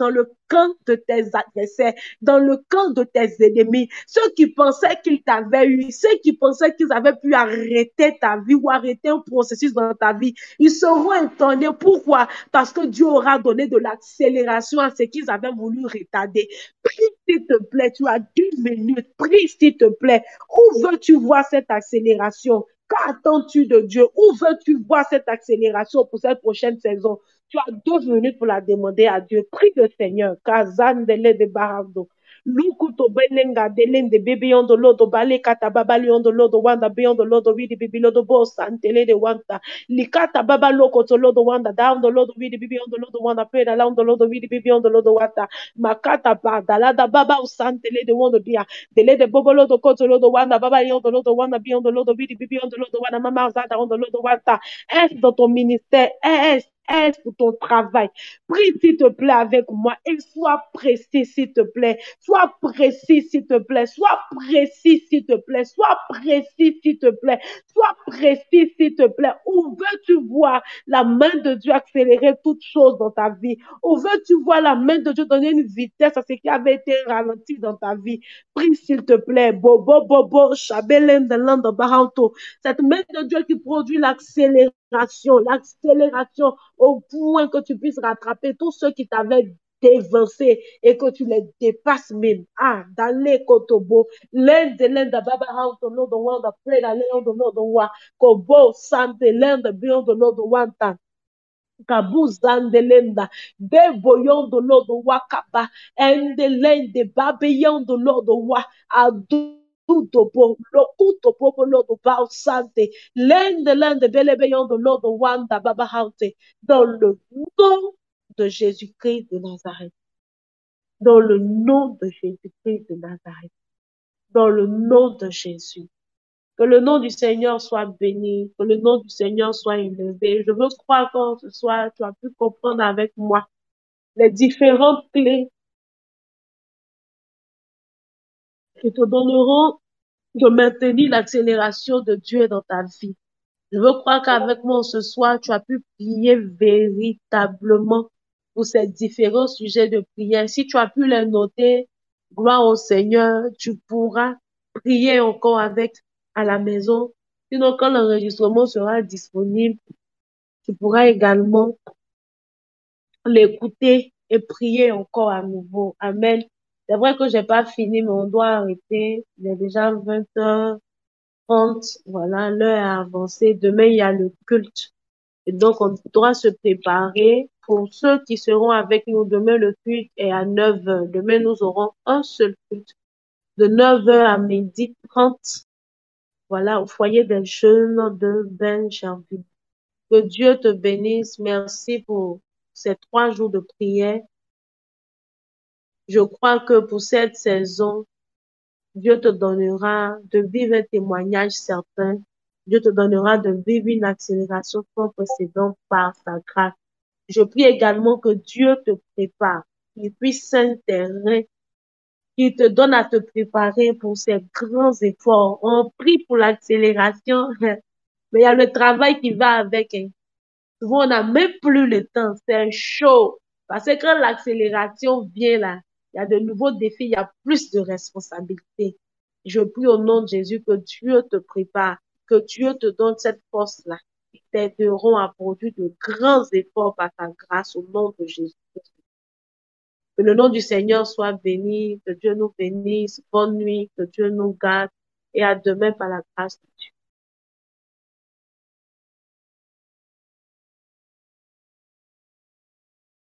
dans le camp de tes adversaires, dans le camp de tes ennemis, ceux qui pensaient qu'ils t'avaient eu, ceux qui pensaient qu'ils avaient pu arrêter ta vie ou arrêter un processus dans ta vie, ils seront étonnés. Pourquoi? Parce que Dieu aura donné de l'accélération à ce qu'ils avaient voulu retarder. Prie, s'il te plaît, tu as 2 minutes. Prie, s'il te plaît. Où veux-tu voir cette accélération? Qu'attends-tu de Dieu? Où veux-tu voir cette accélération pour cette prochaine saison? Tu as 2 minutes pour la demander à Dieu. Prie le Seigneur. Kazandele de barando. Lukuto belenga delende bebe yondo lodo bale kata baba yondo lodo wanda beyond lodo widi bibi lodo boss antele de wanda likata baba loko to lodo wanda down the lodo widi bibi yondo lodo wanda pray down the lodo widi bibi yondo lodo wanda makata ba dalada baba usantele de wanda dia dele de bobo lodo koto lodo wanda baba yondo lodo wanda beyond lodo widi bibi yondo lodo wanda mama zata yondo lodo wanda est dans ton ministère est pour ton travail. Prie, s'il te plaît, avec moi et sois précis, s'il te plaît. Sois précis, s'il te plaît. Sois précis, s'il te plaît. Sois précis, s'il te plaît. Sois précis, s'il te plaît. Où veux-tu voir la main de Dieu accélérer toutes choses dans ta vie? Où veux-tu voir la main de Dieu donner une vitesse à ce qui avait été ralenti dans ta vie? Prie, s'il te plaît. Bobo, bobo, chabelen de l'ande baranto. Cette main de Dieu qui produit l'accélération au point que tu puisses rattraper tous ceux qui t'avaient dévancé et que tu les dépasses même. Ah, dans les kotobo, l'inde baba hauto no do wanda preda leondo no do wa kobo sante lende biondo no do wanta. Kabuzandelenda, Beboyondo Lodo Wakaba, and the Lende Babeyondo Lodo Wa, Adu. Lokuto popo lodo bao sante, lende belebeyon de lodo wanda baba haute, dans le nom de Jésus-Christ de Nazareth, dans le nom de Jésus-Christ de Nazareth, dans le nom de Jésus. Que le nom du Seigneur soit béni, que le nom du Seigneur soit élevé. Je veux croire que ce soir, tu as pu comprendre avec moi les différentes clés qui te donneront de maintenir l'accélération de Dieu dans ta vie. Je veux croire qu'avec moi ce soir, tu as pu prier véritablement pour ces différents sujets de prière. Si tu as pu les noter, gloire au Seigneur, tu pourras prier encore avec à la maison. Sinon, quand l'enregistrement sera disponible, tu pourras également l'écouter et prier encore à nouveau. Amen. C'est vrai que j'ai pas fini, mais on doit arrêter. Il est déjà 20h30. Voilà, l'heure est avancée. Demain, il y a le culte. Et donc, on doit se préparer. Pour ceux qui seront avec nous demain, le culte est à 9h. Demain, nous aurons un seul culte de 9h à 12h30. Voilà, au foyer des jeunes de Benjerville. Que Dieu te bénisse. Merci pour ces 3 jours de prière. Je crois que pour cette saison, Dieu te donnera de vivre un témoignage certain. Dieu te donnera de vivre une accélération sans précédent par sa grâce. Je prie également que Dieu te prépare, qu'il puisse s'intéresser, qu'il te donne à te préparer pour ces grands efforts. On prie pour l'accélération, mais il y a le travail qui va avec. Souvent, on n'a même plus le temps. C'est chaud. Parce que quand l'accélération vient là, il y a de nouveaux défis, il y a plus de responsabilités. Je prie au nom de Jésus que Dieu te prépare, que Dieu te donne cette force-là, qui t'aideront à produire de grands efforts par ta grâce au nom de Jésus. Que le nom du Seigneur soit béni, que Dieu nous bénisse. Bonne nuit, que Dieu nous garde et à demain par la grâce.